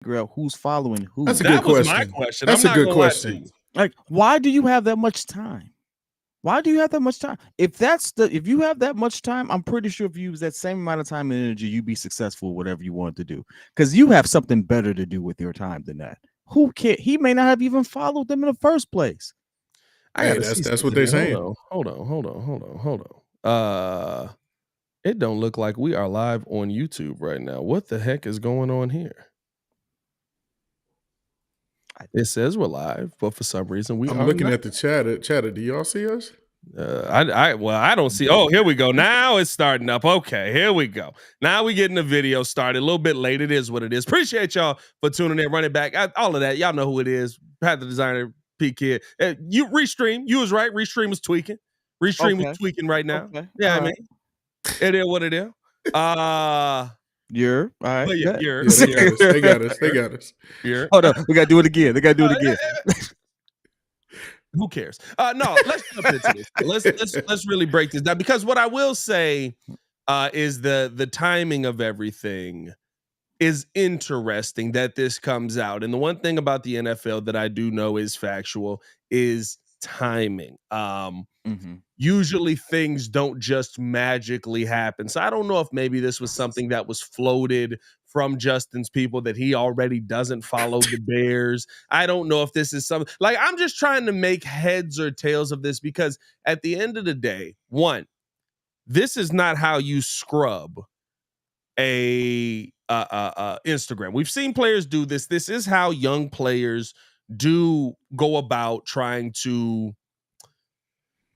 figure out who's following who. That's a That good was my question. question. That's I'm a not good gonna lie to question. you. Like, why do you have that much time? Why do you have that much time? If you have that much time, I'm pretty sure if you use that same amount of time and energy, you'd be successful, whatever you want to do. Because you have something better to do with your time than that. Who cares? He may not have even followed them in the first place. I Hey, gotta see that's something what they're here. saying. Hold on. It don't look like we are live on YouTube right now. What the heck is going on here? It says we're live, but for some reason we I'm are looking not. at the chatter. Do y'all see us? I don't see. Oh, here we go. Now it's starting up. Okay, here we go. Now we getting the video started a little bit late. It is what it is. Appreciate y'all for tuning in, running back, all of that. Y'all know who it is. Pat the Designer, P Kid. You Restream. You was right. Restream was tweaking. Restream was tweaking right now. Okay. Yeah, All I mean, it is what it is. You're all right. But yeah, you're. They got us. You're. Hold on. We gotta do it again. They gotta do it again. Who cares? No, let's jump into this. Let's really break this down, because what I will say is the timing of everything is interesting that this comes out. And the one thing about the NFL that I do know is factual is timing. Usually things don't just magically happen. So I don't know if maybe this was something that was floated from Justin's people, that he already doesn't follow the Bears. I don't know if this is something, like, I'm just trying to make heads or tails of this, because at the end of the day, one, this is not how you scrub a Instagram. We've seen players do this. This is how young players do go about trying to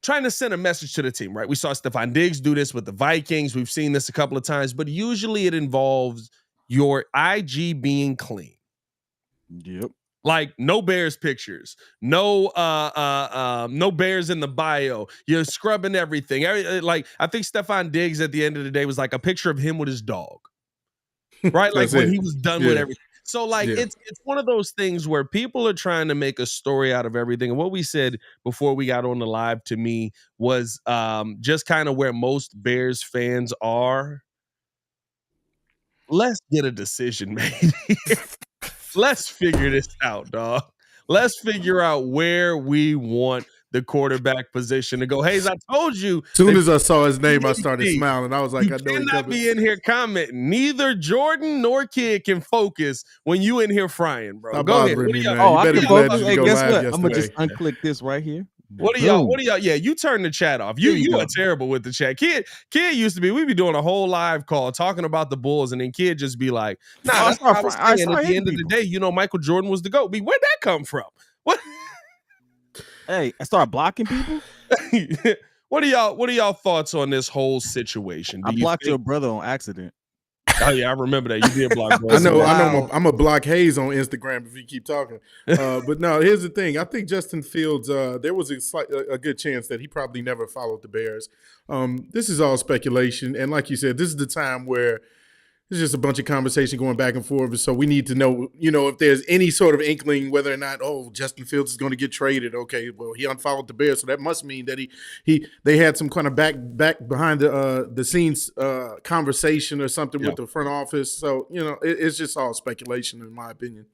send a message to the team, right? We saw Stephon Diggs do this with the Vikings. We've seen this a couple of times, but usually it involves your IG being clean. Yep. Like, no Bears pictures, no Bears in the bio. You're scrubbing everything. Like, I think Stephon Diggs at the end of the day was like a picture of him with his dog, right? Like when he was done with everything. So like, it's one of those things where people are trying to make a story out of everything. And what we said before we got on the live, to me, was just kind of where most Bears fans are. Let's get a decision made. Let's figure this out, dog. Let's figure out where we want the quarterback position to go. Hayes, I told you. As soon as I saw his name, I started smiling. I was like, I know you cannot be in here commenting. Neither Jordan nor Kid can focus when you in here frying, bro. Stop go ahead. me, man. I can focus. Hey, guess what? I'm gonna just unclick this right here. What are y'all? Yeah, you turn the chat off. You are terrible with the chat. Kid used to be, we'd be doing a whole live call talking about the Bulls, and then Kid just be like, nah, that's what I was saying. At the end of the day, Michael Jordan was the GOAT. Where'd that come from? What? Hey, I started blocking people. What are y'all thoughts on this whole situation? I blocked your brother on accident. Oh yeah, I remember that. You did block. I know. I'm a block Hayes on Instagram if you keep talking. But no, here's the thing. I think Justin Fields. There was a good chance that he probably never followed the Bears. This is all speculation, and like you said, this is the time where there's just a bunch of conversation going back and forth. So we need to know, if there's any sort of inkling whether or not, Justin Fields is going to get traded. Okay, well, he unfollowed the Bears, so that must mean that they had some kind of back behind the scenes conversation or something with the front office. So it's just all speculation in my opinion.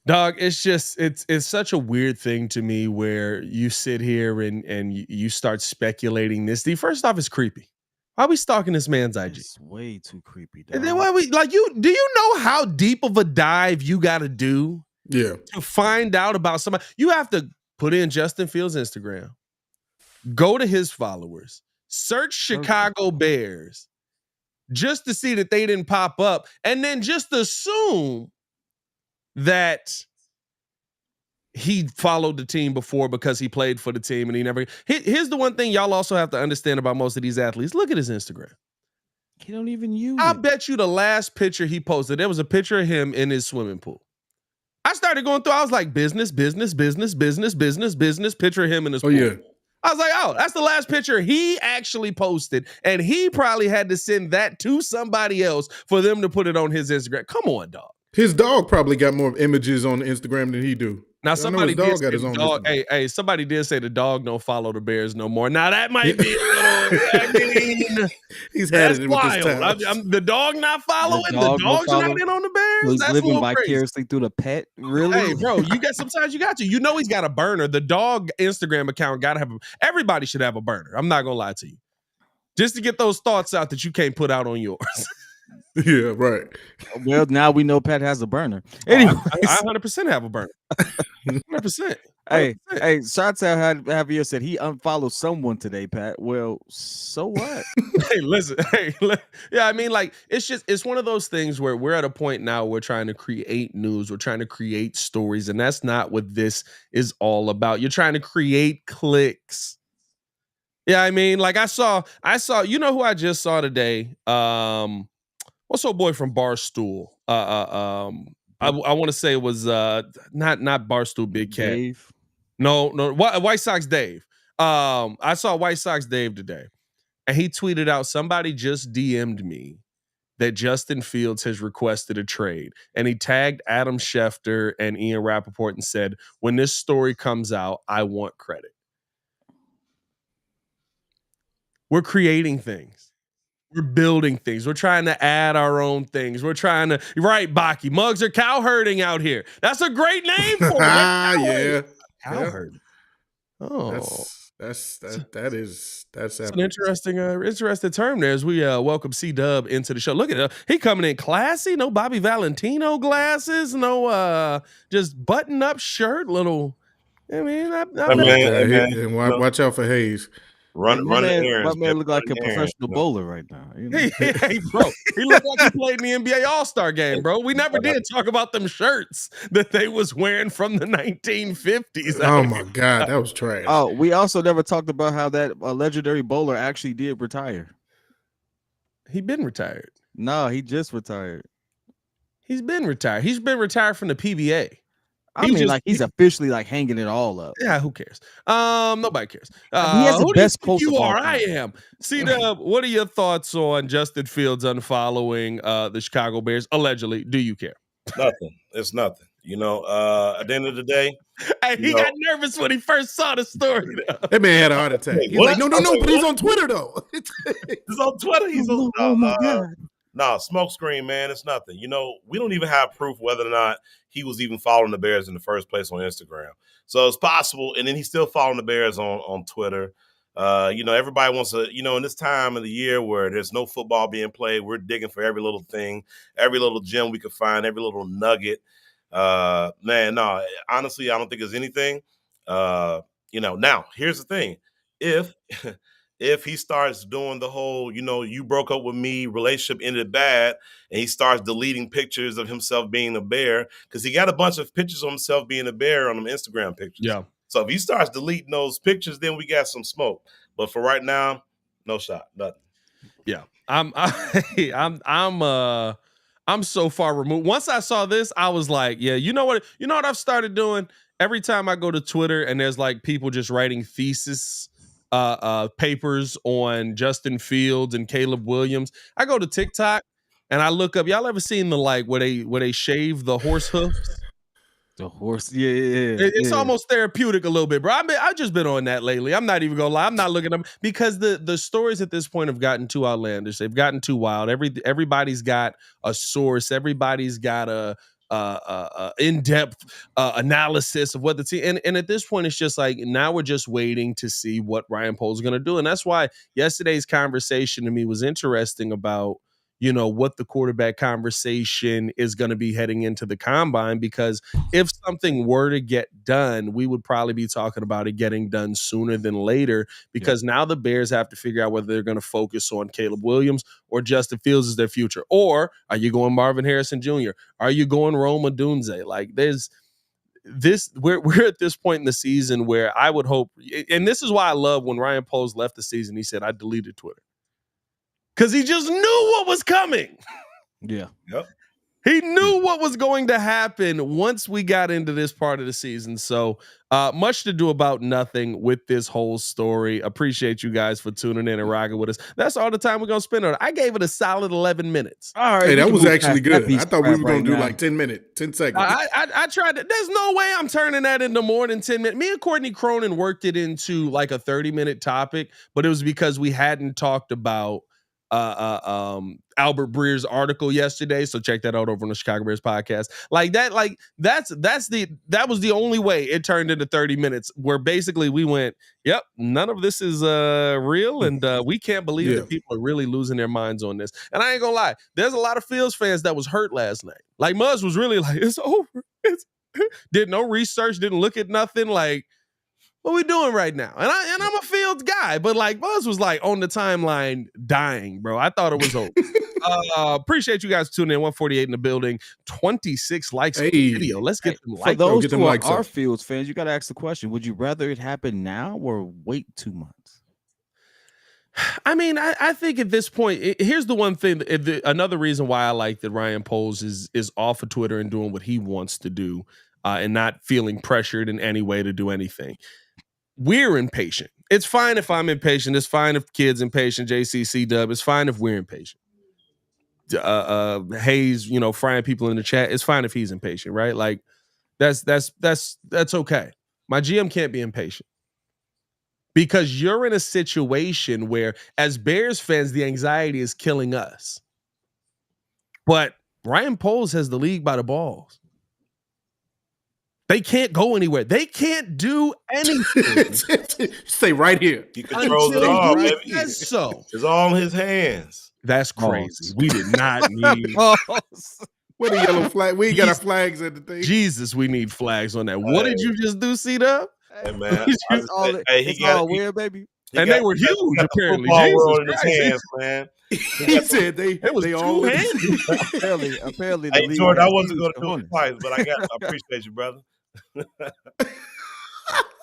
Dog, it's just it's such a weird thing to me where you sit here and you start speculating this. First off, it's creepy. Why are we stalking this man's IG? It's way too creepy, dog. And then why do you know how deep of a dive you got to do to find out about somebody? You have to put in Justin Fields' Instagram, go to his followers, search Chicago Bears just to see that they didn't pop up, and then just assume that he followed the team before because he played for the team and he never. Here's the one thing y'all also have to understand about most of these athletes. Look at his Instagram. He don't even use I it. bet you the last picture he posted, there was a picture of him in his swimming pool. I started going through, I was like, business, picture of him in his pool. Yeah. I was like, that's the last picture he actually posted, and he probably had to send that to somebody else for them to put it on his Instagram. Come on, dog. His dog probably got more images on Instagram than he do. Now I know somebody his did dog say got his the own dog. Instagram. Hey, somebody did say the dog don't follow the Bears no more. Now that might be a little. I mean, He's had that's it with this wild. time. The dog not following. The dog don't dog's follow. not in on the So Bears. he's That's a living little crazy. vicariously through the pet. Really? Hey, bro, sometimes you got to. You know he's got a burner. The dog Instagram account got to have. Everybody should have a burner. I'm not gonna lie to you. Just to get those thoughts out that you can't put out on yours. Yeah, right. Well, now we know Pat has a burner. Anyway, I 100% have a burner. 100%. Hey, shots out Javier said he unfollowed someone today, Pat. Well, so what? Hey, listen. Yeah, I mean, like, it's one of those things where we're at a point now we're trying to create news, we're trying to create stories, and that's not what this is all about. You're trying to create clicks. Yeah, I mean, like I saw, you know who I just saw today? What's old boy from Barstool? I want to say it was not Barstool Big Cat. Dave. No, White Sox Dave. I saw White Sox Dave today, and he tweeted out, somebody just DM'd me that Justin Fields has requested a trade. And he tagged Adam Schefter and Ian Rappaport and said, when this story comes out, I want credit. We're creating things. We're building things. We're trying to add our own things. We're trying to, right, Baki, mugs are cow herding out here. That's a great name for it. Yeah. Cow herding. Oh. That's an interesting term there as we welcome C-Dub into the show. Look at him. He coming in classy. No Bobby Valentino glasses. No just button-up shirt. Little, I mean, watch out for Hayes. My man look like a professional bowler right now. You know? Hey, bro, he looked like he played in the NBA All-Star game, bro. We never did talk about them shirts that they was wearing from the 1950s. Oh my God, that was trash. Oh, we also never talked about how that legendary bowler actually did retire. He been retired. No, he just retired. He's been retired. He's been retired from the PBA. He's officially like hanging it all up. Yeah, who cares? Nobody cares. He has the best coach you of all are. time. I am. C-Dub, what are your thoughts on Justin Fields unfollowing the Chicago Bears? Allegedly, do you care? Nothing. It's nothing. You know, at the end of the day, hey, he got nervous when he first saw the story. That man had a heart attack. He's like, no, but he's on Twitter though. He's on Twitter. He's on. Oh my God. No, smoke screen, man. It's nothing. You know, we don't even have proof whether or not he was even following the Bears in the first place on Instagram. So it's possible. And then he's still following the Bears on Twitter. You know, everybody wants to, you know, in this time of the year where there's no football being played, we're digging for every little thing, every little gem we could find, every little nugget. Man, no, honestly, I don't think there's anything. You know, now here's the thing. If he starts doing the whole, you know, you broke up with me, relationship ended bad, and he starts deleting pictures of himself being a Bear, because he got a bunch of pictures of himself being a Bear on them Instagram pictures. Yeah. So if he starts deleting those pictures, then we got some smoke. But for right now, no shot, nothing. Yeah. I'm so far removed. Once I saw this, I was like, yeah, you know what I've started doing? Every time I go to Twitter and there's like people just writing thesis papers on Justin Fields and Caleb Williams, I go to TikTok and I look up. Y'all ever seen the like where they shave the horse hoofs? The horse, yeah. It's almost therapeutic a little bit, bro. I've just been on that lately. I'm not even gonna lie. I'm not looking at them because the stories at this point have gotten too outlandish. They've gotten too wild. Everybody's got a source. Everybody's got a in-depth analysis of what the team and at this point it's just like now we're just waiting to see what Ryan Poles is going to do, and that's why yesterday's conversation to me was interesting about, you know, what the quarterback conversation is going to be heading into the combine, because if something were to get done, we would probably be talking about it getting done sooner than later, because now the Bears have to figure out whether they're going to focus on Caleb Williams or Justin Fields as their future. Or are you going Marvin Harrison Jr.? Are you going Rome Odunze? Like there's this, we're at this point in the season where I would hope, and this is why I love when Ryan Poles left the season, he said, I deleted Twitter. Because he just knew what was coming. Yeah. Yep. He knew what was going to happen once we got into this part of the season. So much to do about nothing with this whole story. Appreciate you guys for tuning in and rocking with us. That's all the time we're going to spend on it. I gave it a solid 11 minutes. All right. Hey, that was actually good. I thought we were going to do now. like 10 minutes, 10 seconds. I tried to. There's no way I'm turning that into more than 10 minutes. Me and Courtney Cronin worked it into like a 30-minute topic, but it was because we hadn't talked about Albert Breer's article yesterday. So check that out over on the Chicago Bears podcast. That was the only way it turned into 30 minutes, where basically we went, yep, none of this is real, and we can't believe that people are really losing their minds on this. And I ain't gonna lie, there's a lot of Fields fans that was hurt last night. Like Muzz was really like, it's over. Did no research, didn't look at nothing. Like, what we doing right now? And I'm a Fields guy, but like Buzz was like on the timeline dying, bro. I thought it was over. Appreciate you guys tuning in. 148 in the building, 26 likes on the video. Let's get them likes. For those who likes are up. Fields fans, you got to ask the question: would you rather it happen now or wait 2 months? I mean, I think at this point, here's the one thing. Another reason why I like that Ryan Poles is off of Twitter and doing what he wants to do, and not feeling pressured in any way to do anything. We're impatient. It's fine if I'm impatient. It's fine if kids impatient. JCC Dub. It's fine if we're impatient. Hayes, frying people in the chat. It's fine if he's impatient, right? Like that's okay. My GM can't be impatient because you're in a situation where, as Bears fans, the anxiety is killing us. But Ryan Poles has the league by the balls. They can't go anywhere. They can't do anything. Stay right here. He controls it all, baby. So it's all in his hands. That's crazy. We did not need. Where the yellow flag? We ain't got our flags at the thing. Jesus, we need flags on that. What did you just do, C-Dub? Hey, man. It's all weird, baby. They were huge, apparently. World in his hands, man. He said they all apparently. Hey, Jordan, I wasn't going to do it twice, but I appreciate you, brother.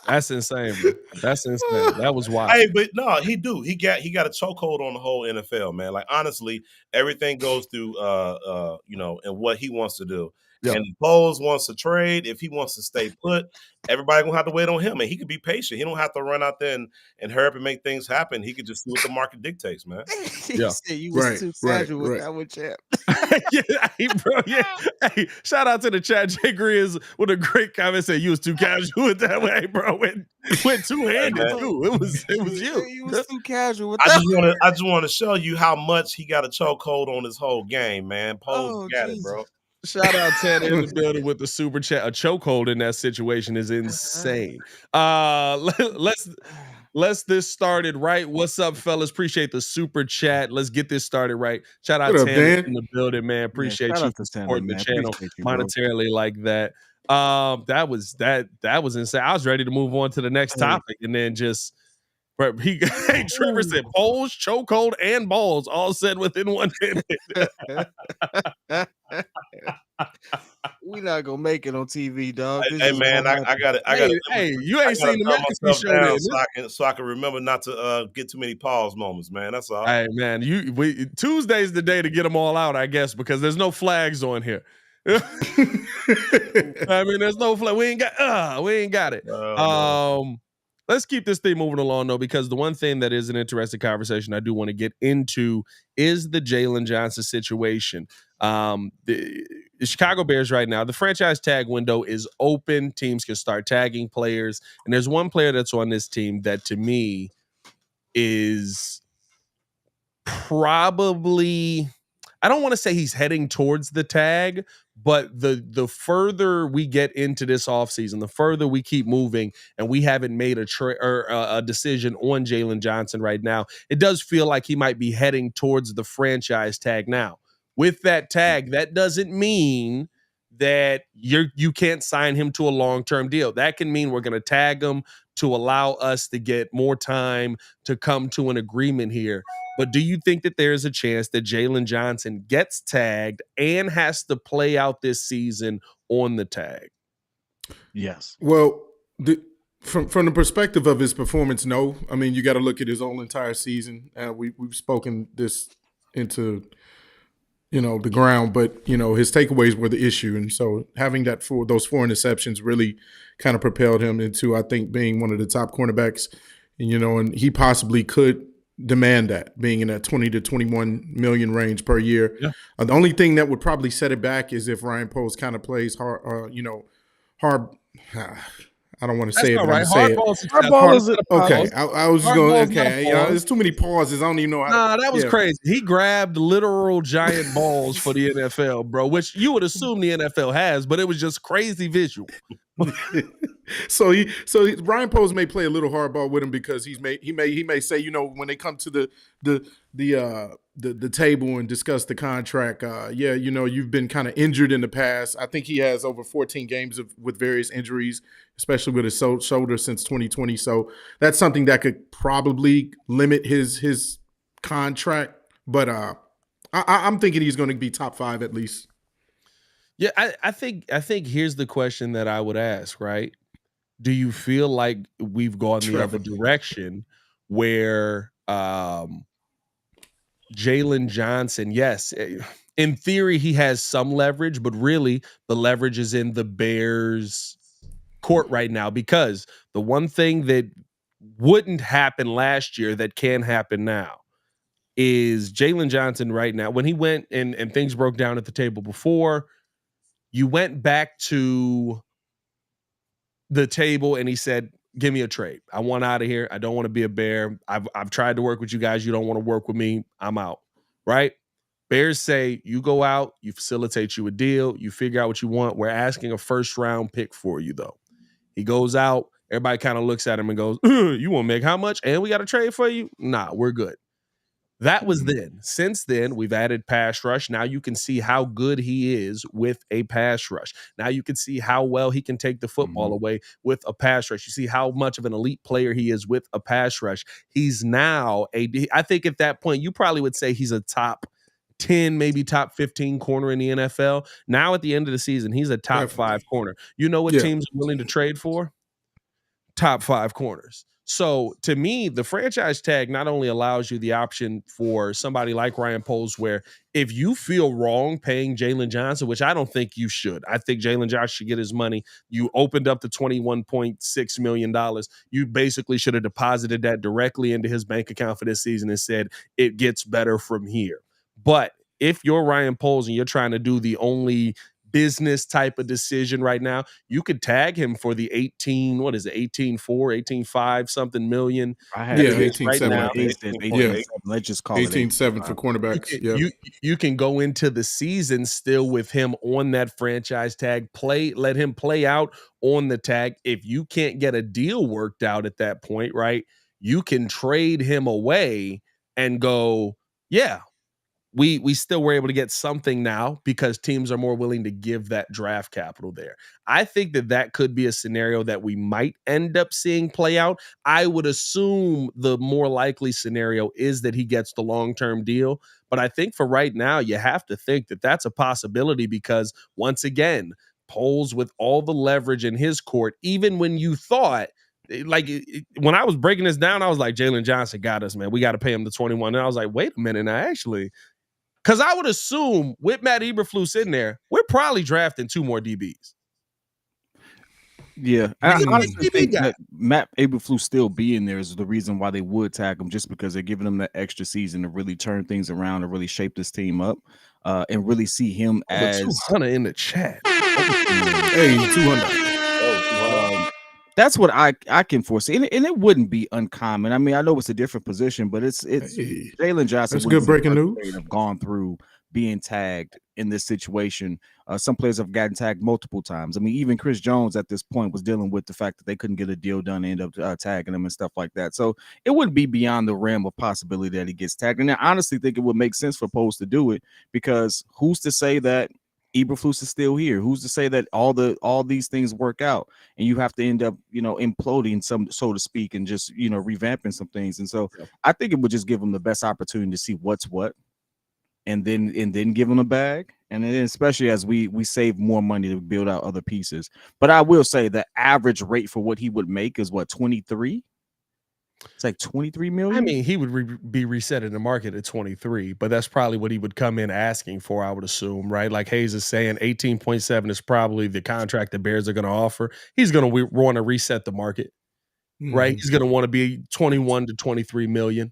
That's insane, bro. That's insane. That was wild. Hey, but no, he got a chokehold on the whole NFL, man. Like, honestly, everything goes through and what he wants to do. Yep. And Poles wants to trade. If he wants to stay put, everybody gonna have to wait on him, and he could be patient. He don't have to run out there and hurry up and make things happen. He could just do what the market dictates, man. He said you was too casual with that one, champ. Bro. Hey, shout out to the chat. Jay Grizz with a great comment saying you was too casual with that way, bro. Went two-handed too. It was you. You was too casual with I that. just want to show you how much he got a chokehold on his whole game, man. Poles got it, bro. Shout out Ted in the building with the super chat. A chokehold in that situation is insane. Let's this started right. What's up, fellas? Appreciate the super chat. Let's get this started right. Shout out Tanner in the building, man. Appreciate you for supporting the channel monetarily like that. That was insane. I was ready to move on to the next topic, and then just Trevor said Poles, chokehold, and balls all said within 1 minute. We not gonna make it on TV, dog. Hey man, I got it. Hey, you ain't seen the Mexican show so I can remember not to get too many pause moments, man. That's all. Hey man, Tuesday's the day to get them all out, I guess, because there's no flags on here. I mean, there's no flag. We ain't got it. Let's keep this thing moving along, though, because the one thing that is an interesting conversation I do want to get into is the Jaylen Johnson situation. The Chicago Bears right now, the franchise tag window is open. Teams can start tagging players. And there's one player that's on this team that, to me, is probably, I don't want to say he's heading towards the tag, but the further we get into this offseason, the further we keep moving, and we haven't made a decision on Jaylen Johnson right now, it does feel like he might be heading towards the franchise tag now. With that tag, that doesn't mean that you can't sign him to a long-term deal. That can mean we're going to tag him to allow us to get more time to come to an agreement here. But do you think that there's a chance that Jaylen Johnson gets tagged and has to play out this season on the tag? Yes. Well, from the perspective of his performance, no. I mean, you got to look at his whole entire season. We've spoken this into the ground, but his takeaways were the issue, and so having those 4 interceptions really kind of propelled him into, I think, being one of the top cornerbacks, and he possibly could demand that, being in that 20 to 21 million range per year. Yeah. The only thing that would probably set it back is if Ryan Poles kind of plays hard. I don't want to say it, but I'm going to say it. Hardball is Okay, I was just going. Hardball's not Okay, a pause. there's too many pauses. I don't even know how. Nah, that was yeah. crazy. He grabbed literal giant balls for the NFL, bro, which you would assume the NFL has, but it was just crazy visual. So Ryan Poles may play a little hardball with him because he may say, when they come to the table and discuss the contract, you've been kind of injured in the past. I think he has over 14 games with various injuries, especially with his shoulder since 2020. So that's something that could probably limit his contract. But I'm thinking he's going to be top 5 at least. Yeah, I think here's the question that I would ask, right? Do you feel like we've gone the other direction where Jaylen Johnson, yes, in theory he has some leverage, but really the leverage is in the Bears' court right now, because the one thing that wouldn't happen last year that can happen now is Jaylen Johnson right now, when he went and things broke down at the table before, you went back to the table and he said, give me a trade. I want out of here. I don't want to be a Bear. I've tried to work with you guys. You don't want to work with me. I'm out. Right? Bears say, you go out, you facilitate you a deal, you figure out what you want. We're asking a 1st-round pick for you, though. He goes out. Everybody kind of looks at him and goes, you want to make how much? And we got a trade for you? Nah, we're good. That was then. Since then, we've added pass rush. Now you can see how good he is with a pass rush. Now you can see how well he can take the football away with a pass rush. You see how much of an elite player he is with a pass rush. He's now I think at that point, you probably would say he's a top 10, maybe top 15 corner in the NFL. Now at the end of the season, he's a top 5 corner. You know what teams are willing to trade for? Top 5 corners. So to me, the franchise tag not only allows you the option for somebody like Ryan Poles, where if you feel wrong paying Jaylen Johnson, which I don't think you should, I think Jaylen Johnson should get his money. You opened up the $21.6 million. You basically should have deposited that directly into his bank account for this season and said, it gets better from here. But if you're Ryan Poles and you're trying to do the only business type of decision right now, you could tag him for the 18.5 something million. I have 18.7. Let's just call it 18.7 for cornerbacks. You can go into the season still with him on that franchise tag. Let him play out on the tag. If you can't get a deal worked out at that point, right, you can trade him away and go, yeah, we still were able to get something now because teams are more willing to give that draft capital there. I think that could be a scenario that we might end up seeing play out. I would assume the more likely scenario is that he gets the long-term deal. But I think for right now, you have to think that that's a possibility because, once again, Poles with all the leverage in his court, even when you thought, when I was breaking this down, I was like, Jaylen Johnson got us, man. We got to pay him the 21. And I was like, wait a minute, now actually, because I would assume with Matt Eberflus in there, we're probably drafting 2 more DBs. Yeah, I honestly think that Matt Eberflus still being there is the reason why they would tag him, just because they're giving him that extra season to really turn things around and really shape this team up, and really see him as 200 in the chat. Hey, 200. That's what I can foresee, and it wouldn't be uncommon. I mean, I know it's a different position, but it's Jaylen Johnson. That's good breaking news. Have gone through being tagged in this situation. Some players have gotten tagged multiple times. I mean, even Chris Jones at this point was dealing with the fact that they couldn't get a deal done and end up tagging him and stuff like that. So it wouldn't be beyond the realm of possibility that he gets tagged. And I honestly think it would make sense for Poles to do it, because who's to say that Eberflus is still here? Who's to say that all these things work out and you have to end up, imploding so to speak, and just, revamping some things. And so I think it would just give them the best opportunity to see what's what, and then give them a bag. And then especially as we save more money to build out other pieces. But I will say the average rate for what he would make is what, 23? It's like 23 million. I mean, he would be reset in the market at 23, but that's probably what he would come in asking for, I would assume, right? Like Hayes is saying, 18.7 is probably the contract the Bears are going to offer. He's going to want to reset the market, right? He's going to want to be 21 to 23 million.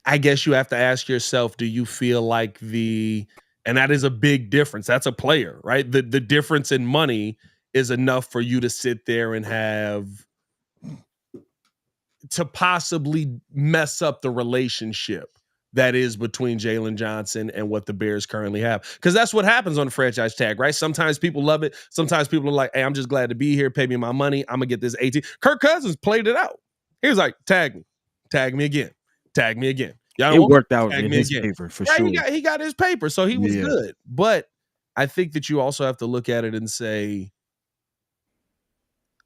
I guess you have to ask yourself, do you feel like and that is a big difference. That's a player, right? The difference in money is enough for you to sit there and to possibly mess up the relationship that is between Jaylen Johnson and what the Bears currently have. Because that's what happens on the franchise tag, right? Sometimes people love it. Sometimes people are like, hey, I'm just glad to be here. Pay me my money. I'm going to get this 18. Kirk Cousins played it out. He was like, tag me again. Tag me again. It worked out in his favor for sure. He got his paper, so he was good. But I think that you also have to look at it and say,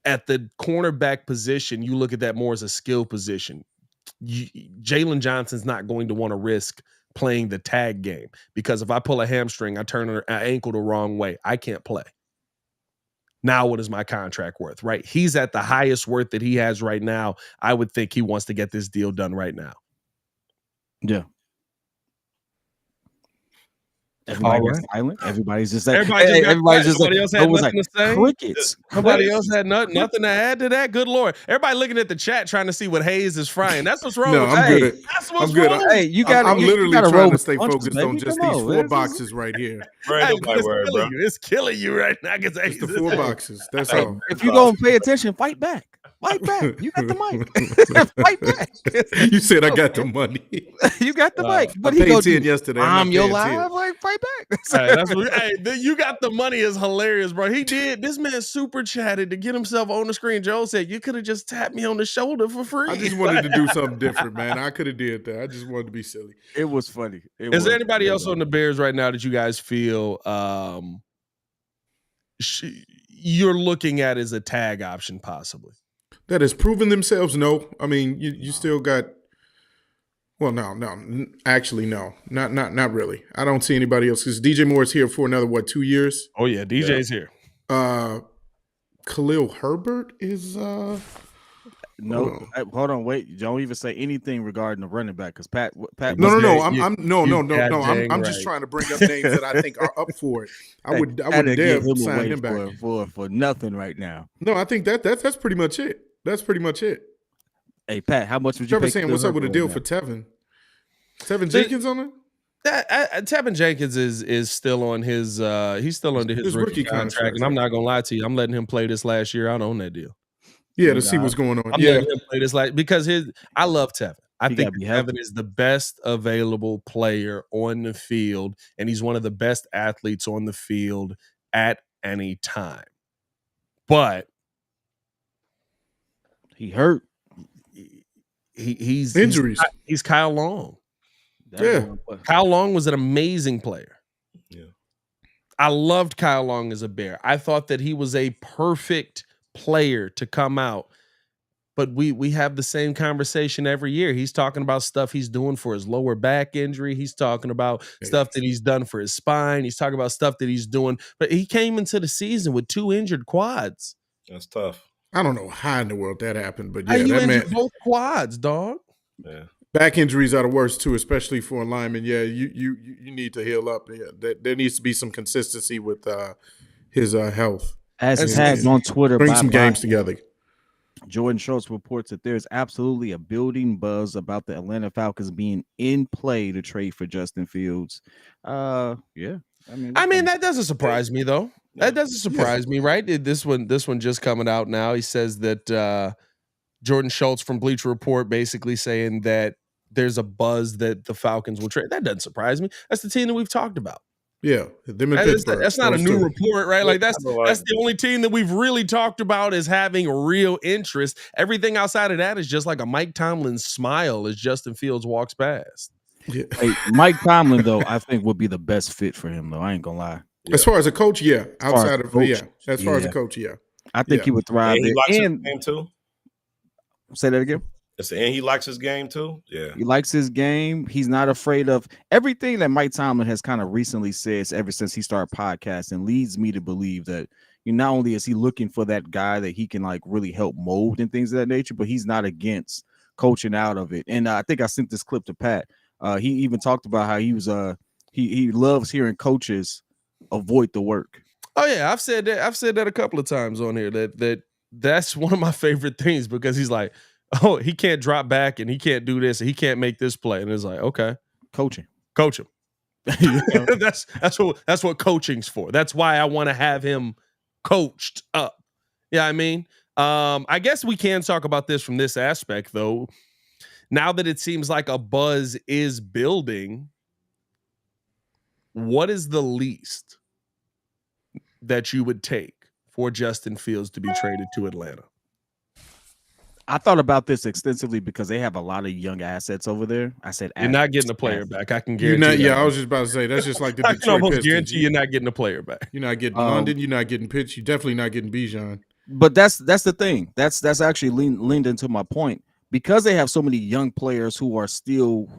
at the cornerback position, you look at that more as a skill position. Jaylen Johnson's not going to want to risk playing the tag game, because if I pull a hamstring, I turn an ankle the wrong way, I can't play. Now, what is my contract worth, right? He's at the highest worth that he has right now. I would think he wants to get this deal done right now. Yeah. Everybody's silent. Everybody's just like, everybody's just like, else had nothing to say. Crickets. Nobody else had nothing to add to that. Good Lord. Everybody looking at the chat trying to see what Hayes is frying. That's what's wrong with I'm good. That's what's wrong. Hey, you got I'm literally trying to stay focused on just these 4 boxes right here. It's killing you right now. Just the 4 boxes. That's all. If you don't pay attention, fight back. Fight back. You got the mic. Fight back. You said I got the money. You got the mic. But he paid 10 yesterday. I'm your live. Like, fight back. You got the money is hilarious, bro. He did. This man super chatted to get himself on the screen. Joe said, you could have just tapped me on the shoulder for free. I just wanted to do something different, man. I could have did that. I just wanted to be silly. It was funny. Is there anybody else on the Bears right now that you guys feel you're looking at as a tag option possibly? That has proven themselves? No. I mean, you still got. Well, no. Actually, no. Not really. I don't see anybody else because DJ Moore's here for another 2 years. Oh yeah, DJ's here. Khalil Herbert is. No, hold on, wait. Don't even say anything regarding the running back because Pat. No. I'm just trying to bring up names that I think are up for it. I wouldn't dare sign him back for nothing right now. No, I think that's pretty much it. That's pretty much it. Hey Pat, how much would you? Trevor saying, what's up with the deal for Tevin? Tevin Jenkins on it? Tevin Jenkins is still on his he's still under his rookie contract, and I'm not gonna lie to you, I'm letting him play this last year. I don't own that deal. Yeah, to see what's going on. I'm letting him play this because I love Tevin. I think Tevin is the best available player on the field, and he's one of the best athletes on the field at any time. But he hurt. He's injuries. He's Kyle Long. Yeah. Kyle Long was an amazing player. Yeah. I loved Kyle Long as a Bear. I thought that he was a perfect player to come out. But we have the same conversation every year. He's talking about stuff he's doing for his lower back injury. He's talking about stuff that he's done for his spine. He's talking about stuff that he's doing. But he came into the season with 2 injured quads. That's tough. I don't know how in the world that happened, but you injured both quads, dog. Yeah. Back injuries are the worst too, especially for a lineman. Yeah, you need to heal up. Yeah, there needs to be some consistency with his health. As tagged on Twitter, bring some games together. Jordan Schultz reports that there's absolutely a building buzz about the Atlanta Falcons being in play to trade for Justin Fields. Yeah, I mean that doesn't surprise me though. That doesn't surprise me, right? This one just coming out now. He says that Jordan Schultz from Bleacher Report basically saying that there's a buzz that the Falcons will trade. That doesn't surprise me. That's the team that we've talked about. Yeah, them in Pittsburgh. That's not a new report, right? Like that's the only team that we've really talked about as having real interest. Everything outside of that is just like a Mike Tomlin smile as Justin Fields walks past. Yeah. Hey, Mike Tomlin though, I think would be the best fit for him though. I ain't gonna lie. Yeah. As far as a coach, yeah. Outside of coach, as a coach, yeah. I think he would thrive. He likes his game too. Say that again. And he likes his game too. Yeah. He likes his game. He's not afraid of everything that Mike Tomlin has kind of recently said ever since he started podcasting leads me to believe that not only is he looking for that guy that he can like really help mold and things of that nature, but he's not against coaching out of it. And I think I sent this clip to Pat. He even talked about how he was he loves hearing coaches avoid the work. Oh yeah, I've said that a couple of times on here that's one of my favorite things because he's like, oh, he can't drop back and he can't do this and he can't make this play. And it's like, okay, coach him. That's what coaching's for. That's why I want to have him coached up. Yeah, I mean, I guess we can talk about this from this aspect though. Now that it seems like a buzz is building, what is the least that you would take for Justin Fields to be traded to Atlanta? I thought about this extensively because they have a lot of young assets over there. I said, you're not getting a player back. I can guarantee. I was just about to say that's just like the I Detroit can almost Pistons. guarantee you're not getting a player back. You're not getting London. You're not getting Pitts. You're definitely not getting Bijan. But that's the thing. That's actually leaned into my point. Because they have so many young players who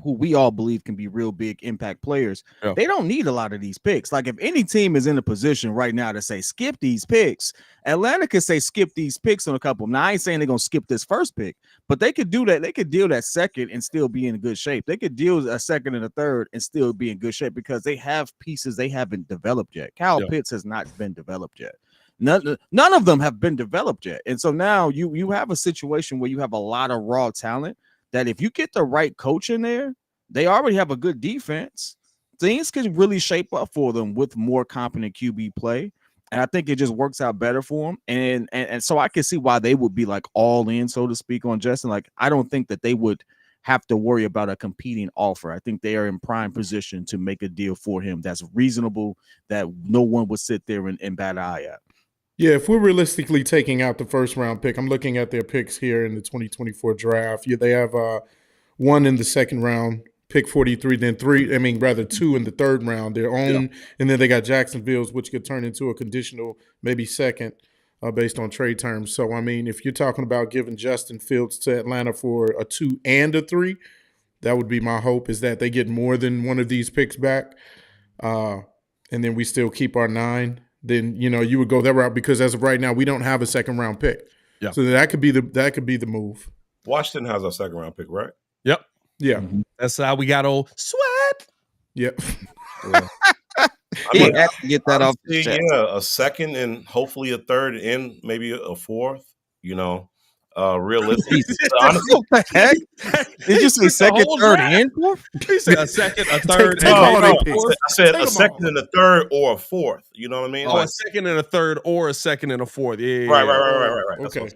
we all believe can be real big impact players, They don't need a lot of these picks. Like if any team is in a position right now to say skip these picks, Atlanta could say skip these picks on a couple. Now I ain't saying they're gonna skip this first pick, but they could do that. They could deal that second and still be in good shape. They could deal a second and a third and still be in good shape because they have pieces they haven't developed yet. Kyle Pitts has not been developed yet. None of them have been developed yet. And so now you have a situation where you have a lot of raw talent that if you get the right coach in there, they already have a good defense. Things can really shape up for them with more competent QB play. And I think it just works out better for them. And so I can see why they would be like all in, so to speak, on Justin. Like, I don't think that they would have to worry about a competing offer. I think they are in prime position to make a deal for him that's reasonable, that no one would sit there and bat an eye at. Yeah, if we're realistically taking out the first round pick, I'm looking at their picks here in the 2024 draft. Yeah, they have one in the second round, pick 43, then two in the third round, their own, and then they got Jacksonville's, which could turn into a conditional, maybe second, based on trade terms. So, I mean, if you're talking about giving Justin Fields to Atlanta for a 2 and a 3, that would be my hope, is that they get more than one of these picks back, and then we still keep our 9. Then you would go that route because as of right now we don't have a second round pick. Yeah. So that could be the move. Washington has a second round pick, right? Yep. Yeah. Mm-hmm. That's how we got old Sweat. Yep. Yeah. I mean, get that off. Yeah, a second and hopefully a third and maybe a fourth. Realistic. What the heck? Did you say second, third, and fourth? He said a second, a third, and a fourth. I said a second and a third or a fourth. You know what I mean? Oh, a second and a third or a second and a fourth. Yeah. Right. Okay.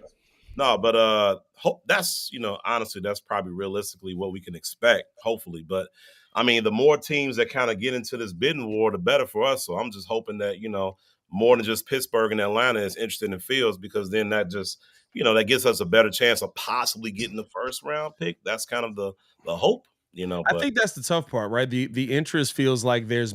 No, but that's honestly, that's probably realistically what we can expect. Hopefully, but I mean, the more teams that kind of get into this bidding war, the better for us. So I'm just hoping that more than just Pittsburgh and Atlanta is interested in Fields, because then that just that gives us a better chance of possibly getting the first round pick. That's kind of the hope, I think that's the tough part, right? The interest feels like there's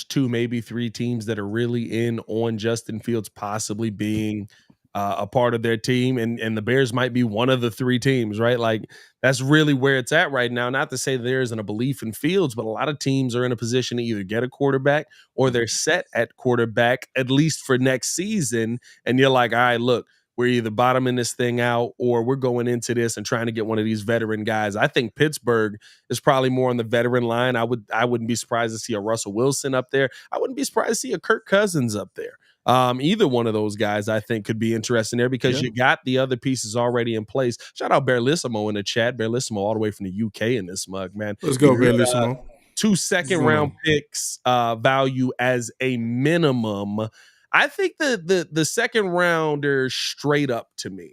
2, maybe 3 teams that are really in on Justin Fields possibly being a part of their team, and the Bears might be one of the 3 teams, right? Like that's really where it's at right now. Not to say there isn't a belief in Fields, but a lot of teams are in a position to either get a quarterback or they're set at quarterback, at least for next season. And you're like, all right, look, we're either bottoming this thing out or we're going into this and trying to get one of these veteran guys. I think Pittsburgh is probably more on the veteran line. I wouldn't be surprised to see a Russell Wilson up there. I wouldn't be surprised to see a Kirk Cousins up there. Either one of those guys I think could be interesting there because you got the other pieces already in place. Shout out Berlissimo in the chat. Berlissimo all the way from the UK in this mug, man. Let's go, Berlissimo. 2 second round picks value as a minimum. I think the second rounder straight up to me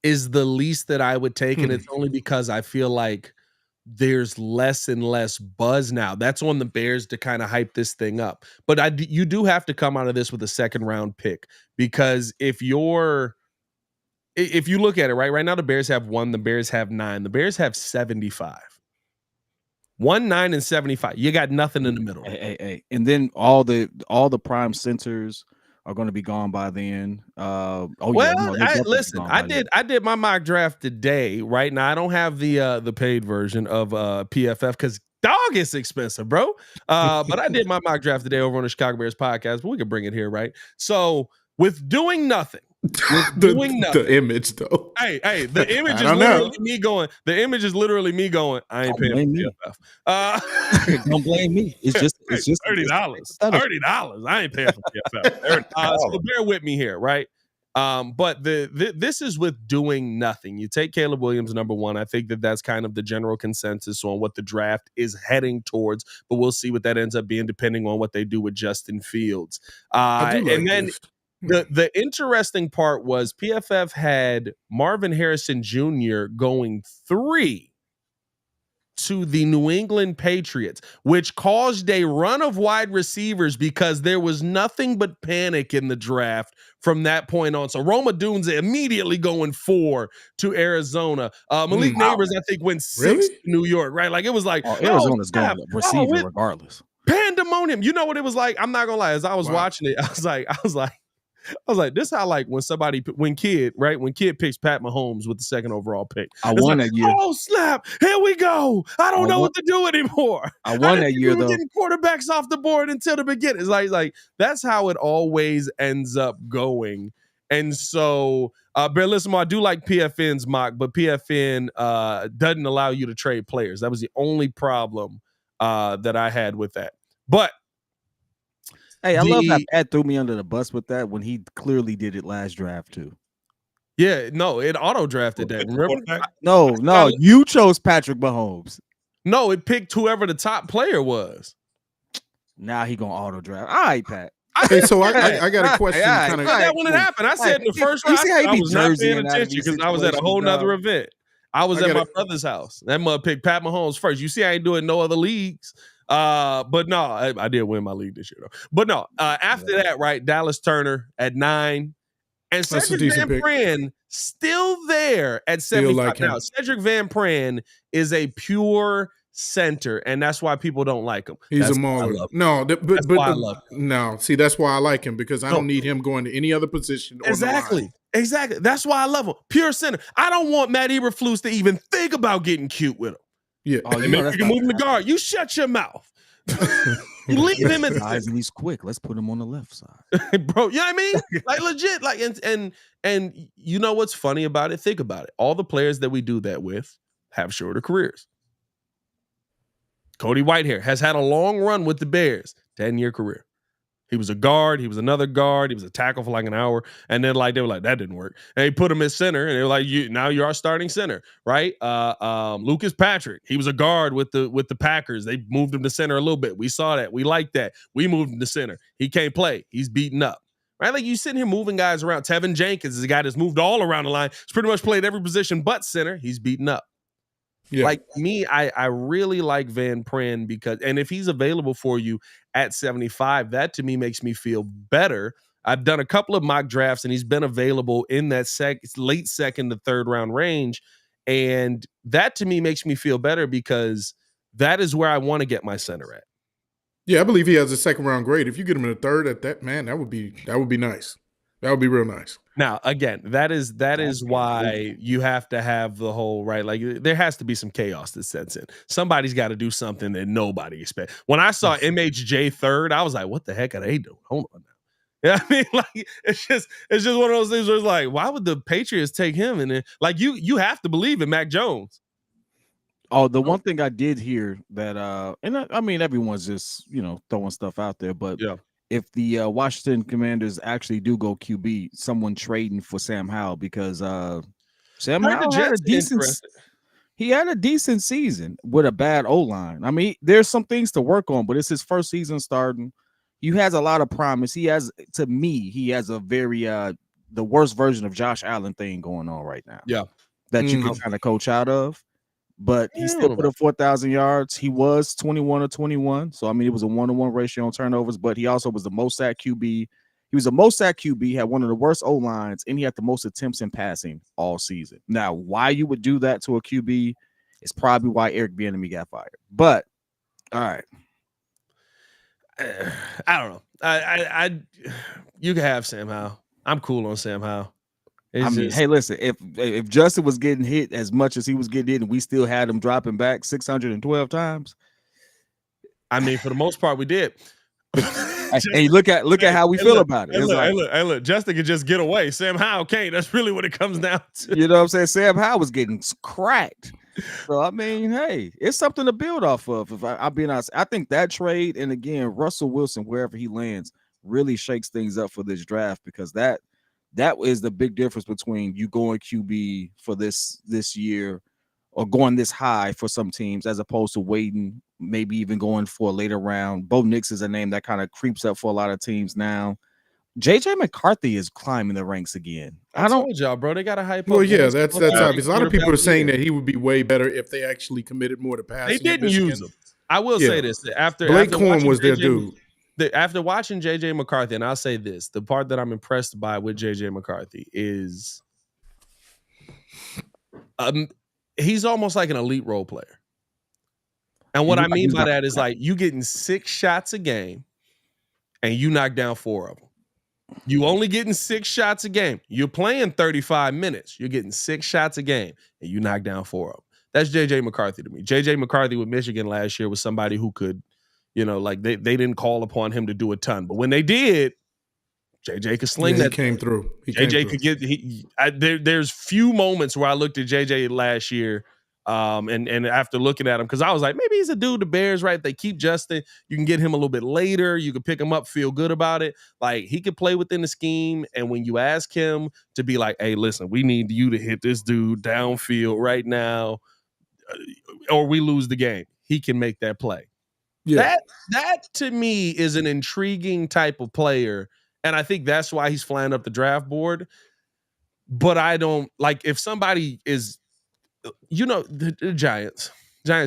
is the least that I would take. And it's only because I feel like there's less and less buzz now. That's on the Bears to kind of hype this thing up. But you do have to come out of this with a second round pick, because if you look at it, right now the Bears have 1, the Bears have 9, the Bears have 75. 1, 9, and 75. You got nothing in the middle. Hey. And then all the prime centers are going to be gone by then. Well, they'll definitely be gone by then. I did my mock draft today. Right now, I don't have the paid version of PFF because dog is expensive, bro. But I did my mock draft today over on the Chicago Bears podcast. But we can bring it here, right? So with doing nothing. The image though. Hey, the image is literally me going. The image is literally me going. I ain't paying for PFF. Don't blame me. It's just $30. $30. I ain't paying for PFF. So bear with me here, right? But this is with doing nothing. You take Caleb Williams, number one. I think that's kind of the general consensus on what the draft is heading towards. But we'll see what that ends up being, depending on what they do with Justin Fields. The interesting part was PFF had Marvin Harrison Jr. going 3 to the New England Patriots, which caused a run of wide receivers because there was nothing but panic in the draft from that point on. So Roma Dunze immediately going 4 to Arizona. Malik Neighbors, I think, went 6 to New York, right? Like it was like Arizona's going receiver regardless. Pandemonium. You know what it was like? I'm not gonna lie. As I was watching it, I was like, this how like when Kid picks Pat Mahomes with the 2nd overall pick. I won that year. Oh snap! Here we go. I don't know what to do anymore. I won that year though. Getting quarterbacks off the board until the beginning. It's like that's how it always ends up going. And so, Bear, listen, I do like PFN's mock, but PFN doesn't allow you to trade players. That was the only problem that I had with that. But hey, I love how Pat threw me under the bus with that when he clearly did it last draft too. Yeah, no, it auto drafted that. Remember? No, you chose Patrick Mahomes. No, it picked whoever the top player was. Now he gonna auto draft. All right, Pat. Hey, so I got a question. That when it happened, I said in the first round, I was not paying attention because I was at a whole nother event. I was at my brother's house. That mother picked Pat Mahomes first. You see, I ain't doing no other leagues. But no, I did win my league this year though. But no, after that, right? Dallas Turner at 9, and Cedric Van Pran still there at 75. Now, Cedric Van Pran is a pure center, and that's why people don't like him. He's a mauler. No, see, that's why I like him because I don't need him going to any other position. Exactly. That's why I love him. Pure center. I don't want Matt Eberflus to even think about getting cute with him. Yeah, you can move him to guard. You shut your mouth. You leave him in eyes, and he's quick. Let's put him on the left side, bro. You know what I mean? Like legit. Like and you know what's funny about it? Think about it. All the players that we do that with have shorter careers. Cody Whitehair has had a long run with the Bears, 10-year career. He was a guard. He was another guard. He was a tackle for like an hour. And then they were like, that didn't work. And they put him at center. And they were like, now you're our starting center, right? Lucas Patrick, he was a guard with the Packers. They moved him to center a little bit. We saw that. We liked that. We moved him to center. He can't play. He's beaten up, right? Like you sitting here moving guys around. Tevin Jenkins is a guy that's moved all around the line. He's pretty much played every position but center. He's beaten up. Yeah. Like me, I really like Van Pran because, and if he's available for you at 75, that to me makes me feel better. I've done a couple of mock drafts and he's been available in that late 2nd to 3rd round range. And that to me makes me feel better because that is where I want to get my center at. Yeah, I believe he has a 2nd round grade. If you get him in a 3rd at that, man, that would be nice. That would be real nice. Now, again, that is why you have to have the whole, right? Like there has to be some chaos that sets in. Somebody's got to do something that nobody expects. When I saw MHJ 3rd, I was like, what the heck are they doing? Hold on now. Yeah, I mean, like it's just one of those things where it's like, why would the Patriots take him? And then like you have to believe in Mac Jones. Oh, the one thing I did hear that and I mean everyone's just, throwing stuff out there, but yeah. If the Washington Commanders actually do go QB, someone trading for Sam Howell because Sam Howell had a decent season with a bad O-line. I mean, there's some things to work on, but it's his first season starting. He has a lot of promise. He has a very the worst version of Josh Allen thing going on right now. Yeah, that you can kind of coach out of. But he still put up 4,000 yards. He was 21 or 21. So, I mean, it was a 1-to-1 ratio on turnovers, but he also was the most sacked QB. He was the most sacked QB, had one of the worst O-lines, and he had the most attempts in passing all season. Now, why you would do that to a QB is probably why Eric Bieniemy got fired. But, all right. I don't know. You can have Sam Howell. I'm cool on Sam Howell. Hey, listen, if Justin was getting hit as much as he was getting hit, and we still had him dropping back 612 times. I mean, for the most part, we did. Hey, look at how we feel about it. Look, Justin could just get away. Sam Howell can't. That's really what it comes down to. You know what I'm saying? Sam Howell was getting cracked. So, I mean, hey, it's something to build off of. If I'm being honest, I think that trade, and again, Russell Wilson, wherever he lands, really shakes things up for this draft, because that is the big difference between you going QB for this year or going this high for some teams as opposed to waiting, maybe even going for a later round. Bo Nix is a name that kind of creeps up for a lot of teams now. JJ McCarthy is climbing the ranks again. I told y'all, bro, they got to hype up. Well, yeah, that's obvious. A lot of people are saying that he would be way better if they actually committed more to passing. They didn't use him. I will say this. Blake Corum was their dude. After watching JJ McCarthy, and I'll say this, the part that I'm impressed by with JJ McCarthy is he's almost like an elite role player. And what I mean by that is like you getting 6 shots a game and you knock down 4 of them. You only getting 6 shots a game. You're playing 35 minutes. You're getting 6 shots a game and you knock down 4 of them. That's JJ McCarthy to me. JJ McCarthy with Michigan last year was somebody who could, like they didn't call upon him to do a ton, but when they did, JJ could sling that. He came through. Could get. There's few moments where I looked at JJ last year, and after looking at him, because I was like, maybe he's a dude the Bears, right? If they keep Justin, you can get him a little bit later. You can pick him up, feel good about it. Like he could play within the scheme. And when you ask him to be like, hey, listen, we need you to hit this dude downfield right now, or we lose the game, he can make that play. Yeah. That to me is an intriguing type of player. And I think that's why he's flying up the draft board. But I don't like if somebody is, the Giants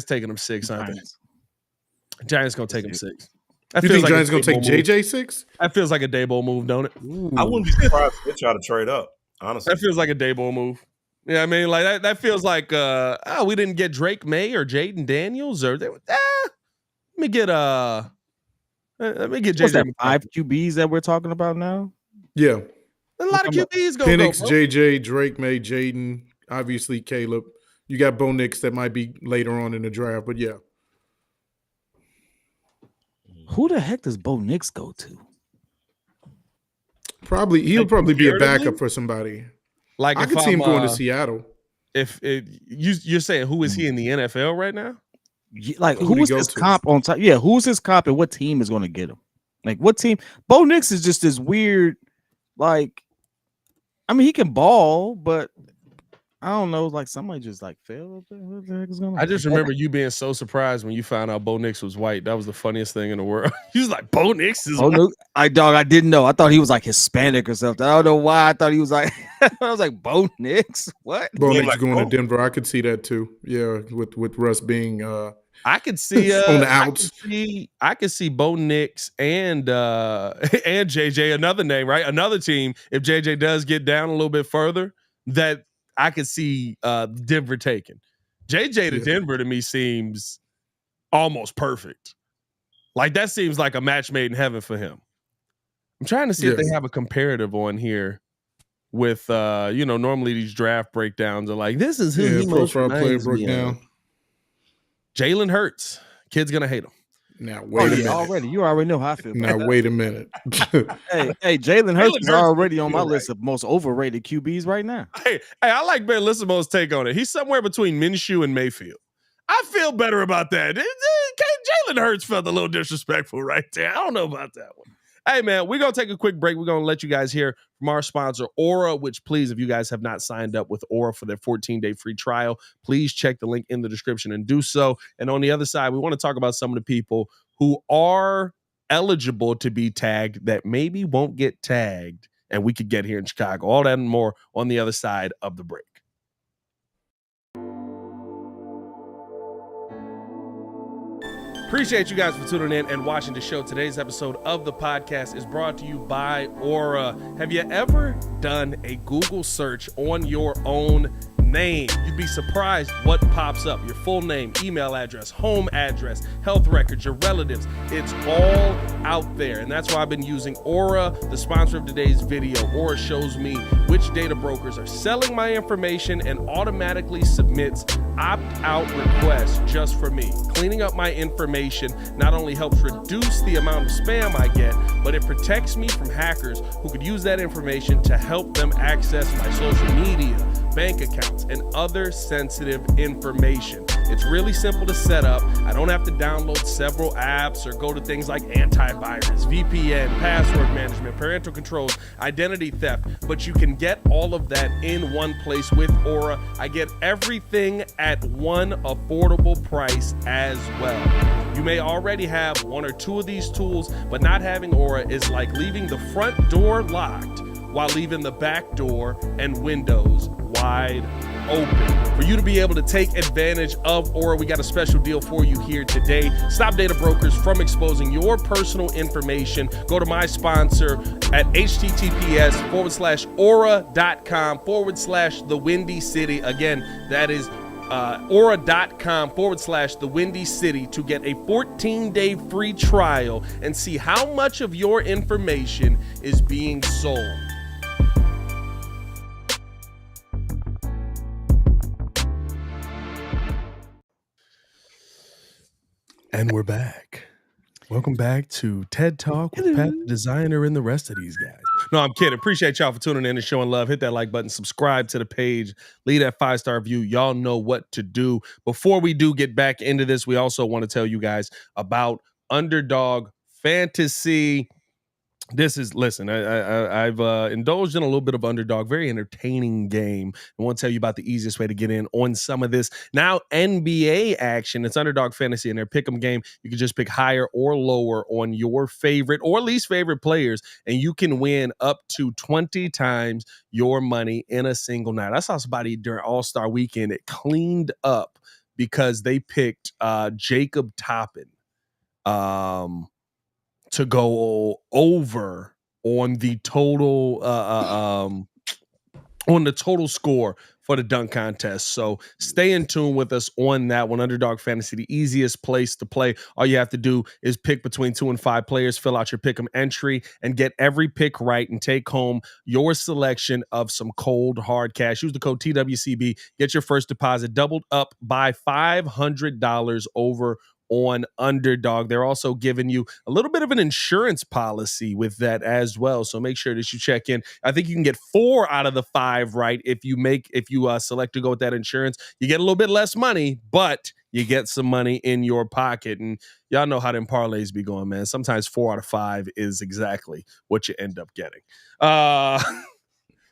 taking him 6, aren't they? Giants gonna take him 6. You think Giants gonna take JJ 6? That feels like a Daboll move, don't it? Ooh. I wouldn't be surprised if they try to trade up. Honestly, that feels like a Daboll move. Yeah, I mean, like that feels like we didn't get Drake May or Jaden Daniels or let me get JJ. What's that, 5 QBs that we're talking about now? Yeah, a lot of QBs go. Penix, JJ, Drake May, Jaden, obviously Caleb. You got Bo Nix that might be later on in the draft, but yeah. Who the heck does Bo Nix go to? He'll probably be a backup for somebody. Like I could see him going to Seattle. If you're saying who is he in the NFL right now? Like who is his comp on top? Yeah, who's his comp and what team is going to get him? Like what team? Bo Nix is just this weird, like, I mean, he can ball, but I don't know, like somebody just like fell up there. What the heck is going on? I just remember you being so surprised when you found out Bo Nix was white. That was the funniest thing in the world. He was like, Bo Nix is white. I didn't know. I thought he was like Hispanic or something. I don't know why I thought he was like I was like, Bo Nix? What? Bo Nix going to Denver. I could see that too. Yeah, with Russ being I could see on the outs. I could see Bo Nix and JJ, another name, right? Another team. If JJ does get down a little bit further, that I could see Denver taking. JJ to Denver to me seems almost perfect. Like that seems like a match made in heaven for him. I'm trying to see if they have a comparative on here with normally these draft breakdowns are like, this is who he most reminds me of. Jalen Hurts. Kid's gonna hate him. Now wait a minute. You already know how I feel. Now wait a minute. hey, Jalen Hurts is already on my list of most overrated QBs right now. Hey, I like Ben Lissimo's take on it. He's somewhere between Minshew and Mayfield. I feel better about that. Jalen Hurts felt a little disrespectful right there. I don't know about that one. Hey, man, we're going to take a quick break. We're going to let you guys hear from our sponsor, Aura, which please, if you guys have not signed up with Aura for their 14-day free trial, please check the link in the description and do so. And on the other side, we want to talk about some of the people who are eligible to be tagged that maybe won't get tagged, and we could get here in Chicago. All that and more on the other side of the break. Appreciate you guys for tuning in and watching the show. Today's episode of the podcast is brought to you by Aura. Have you ever done a Google search on your own name. You'd be surprised what pops up. Your full name, email address, home address, health records, your relatives. It's all out there. And that's why I've been using Aura, the sponsor of today's video. Aura shows me which data brokers are selling my information and automatically submits opt-out requests just for me. Cleaning up my information not only helps reduce the amount of spam I get, but it protects me from hackers who could use that information to help them access my social media, bank accounts, and other sensitive information. It's really simple to set up. I don't have to download several apps or go to things like antivirus, VPN, password management, parental controls, identity theft, but you can get all of that in one place with Aura. I get everything at one affordable price as well. You may already have one or two of these tools, but not having Aura is like leaving the front door locked while leaving the back door and windows wide open. For you to be able to take advantage of Aura, we got a special deal for you here today. Stop data brokers from exposing your personal information. Go to my sponsor at https:/aura.com/the Windy City. Again, that is aura.com/the Windy City to get a 14-day free trial and see how much of your information is being sold. And we're back. Welcome back to TED Talk with Pat the Designer and the rest of these guys. No, I'm kidding. Appreciate y'all for tuning in and showing love. Hit that like button, subscribe to the page, leave that 5-star review. Y'all know what to do. Before we do get back into this, we also want to tell you guys about Underdog Fantasy. Listen, I've indulged in a little bit of Underdog, very entertaining game. I want to tell you about the easiest way to get in on some of this. Now, NBA action, it's Underdog Fantasy in their pick'em game. You can just pick higher or lower on your favorite or least favorite players, and you can win up to 20 times your money in a single night. I saw somebody during All-Star Weekend, it cleaned up because they picked Jacob Toppin. To go over on the total score for the dunk contest. So stay in tune with us on that one. Underdog Fantasy, the easiest place to play. All you have to do is pick between 2 and 5 players, fill out your pick'em entry, and get every pick right and take home your selection of some cold hard cash. Use the code TWCB. Get your first deposit doubled up by $500 over on Underdog. They're also giving you a little bit of an insurance policy with that as well. So make sure that you check in. I think you can get 4 out of the 5 right if you select to go with that insurance. You get a little bit less money, but you get some money in your pocket. And y'all know how them parlays be going, man. Sometimes 4 out of 5 is exactly what you end up getting.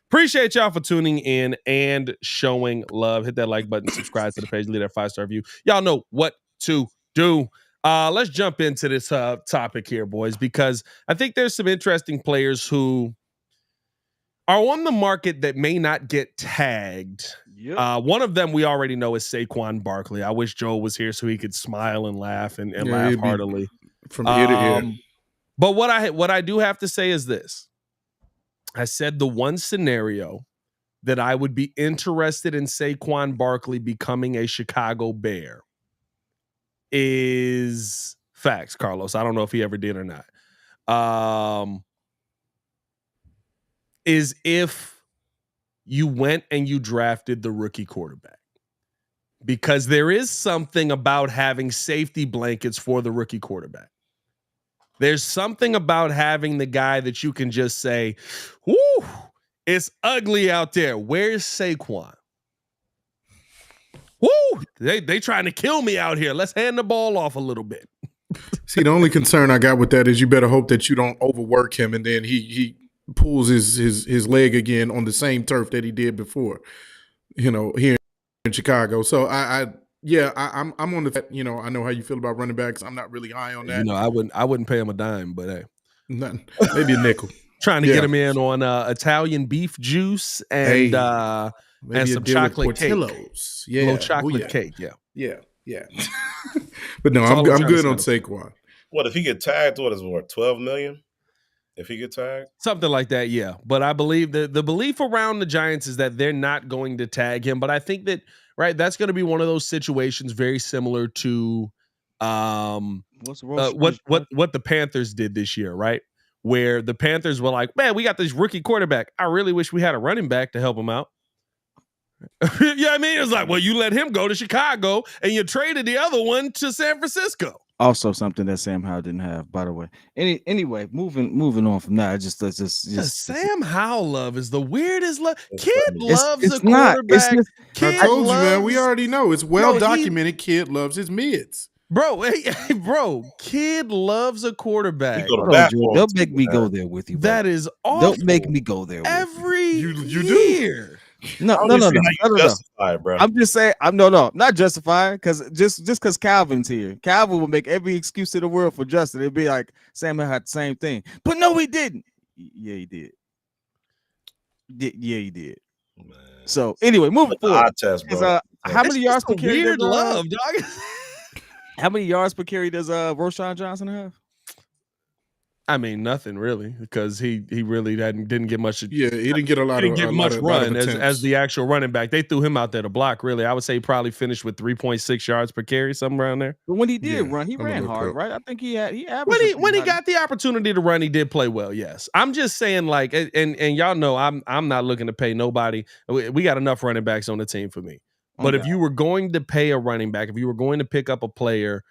Appreciate y'all for tuning in and showing love. Hit that like button, subscribe to the page, leave that 5-star review. Y'all know what to do. Let's jump into this topic here, boys, because I think there's some interesting players who are on the market that may not get tagged. Yep. One of them we already know is Saquon Barkley. I wish Joe was here so he could smile and laugh and laugh heartily from ear to ear. But what I do have to say is this. I said the one scenario that I would be interested in Saquon Barkley becoming a Chicago Bear is facts, Carlos. I don't know if he ever did or not. Is if you went and you drafted the rookie quarterback. Because there is something about having safety blankets for the rookie quarterback. There's something about having the guy that you can just say, whoo, it's ugly out there. Where's Saquon? Woo! They trying to kill me out here. Let's hand the ball off a little bit. See, the only concern I got with that is you better hope that you don't overwork him and then he pulls his leg again on the same turf that he did before, here in Chicago. So I'm on the, I know how you feel about running backs. I'm not really high on that. I wouldn't pay him a dime, but hey, nothing. Maybe a nickel. Trying to get him in on Italian beef juice and maybe some chocolate cake. Yeah, a little chocolate cake. Yeah. But no, I'm good on Saquon. What if he get tagged? What is it worth? $12 million? if he gets tagged. Something like that, yeah. But I believe that the belief around the Giants is that they're not going to tag him. But I think that that's going to be one of those situations very similar to What's what the Panthers did this year, right? Where the Panthers were like, man, we got this rookie quarterback. I really wish we had a running back to help him out. You know what I mean? It's like, well, you let him go to Chicago and you traded the other one to San Francisco. Also, something that Sam Howell didn't have, by the way. Anyway, moving on from that. Just Sam Howell love is the weirdest love. Kid loves it's a quarterback. I told you, man. We already know it's well documented. Kid loves his mids, bro. Hey, bro, kid loves a quarterback. Don't make me go there with you. Bro. That is awful. Don't make me go there. Every you year. do. No. Bro. I'm just saying. Not justifying because just because Calvin's here, Calvin will make every excuse in the world for Justin. It'd be like Samuel had the same thing, but no, he didn't. Yeah, he did. Yeah, he did. Man. So anyway, moving forward. Test, bro. How many yards per carry? Weird love, dog. How many yards per carry does Roschon Johnson have? I mean, nothing really, because he really didn't get much. Yeah, he didn't get a lot of run as the actual running back. They threw him out there to block. Really, I would say he probably finished with 3.6 yards per carry, somewhere around there. But when he did run, he ran hard, right? I think he averaged when he got the opportunity to run, he did play well. Yes, I'm just saying, like, and y'all know, I'm not looking to pay nobody. We got enough running backs on the team for me. But if you were going to pay a running back, if you were going to pick up a player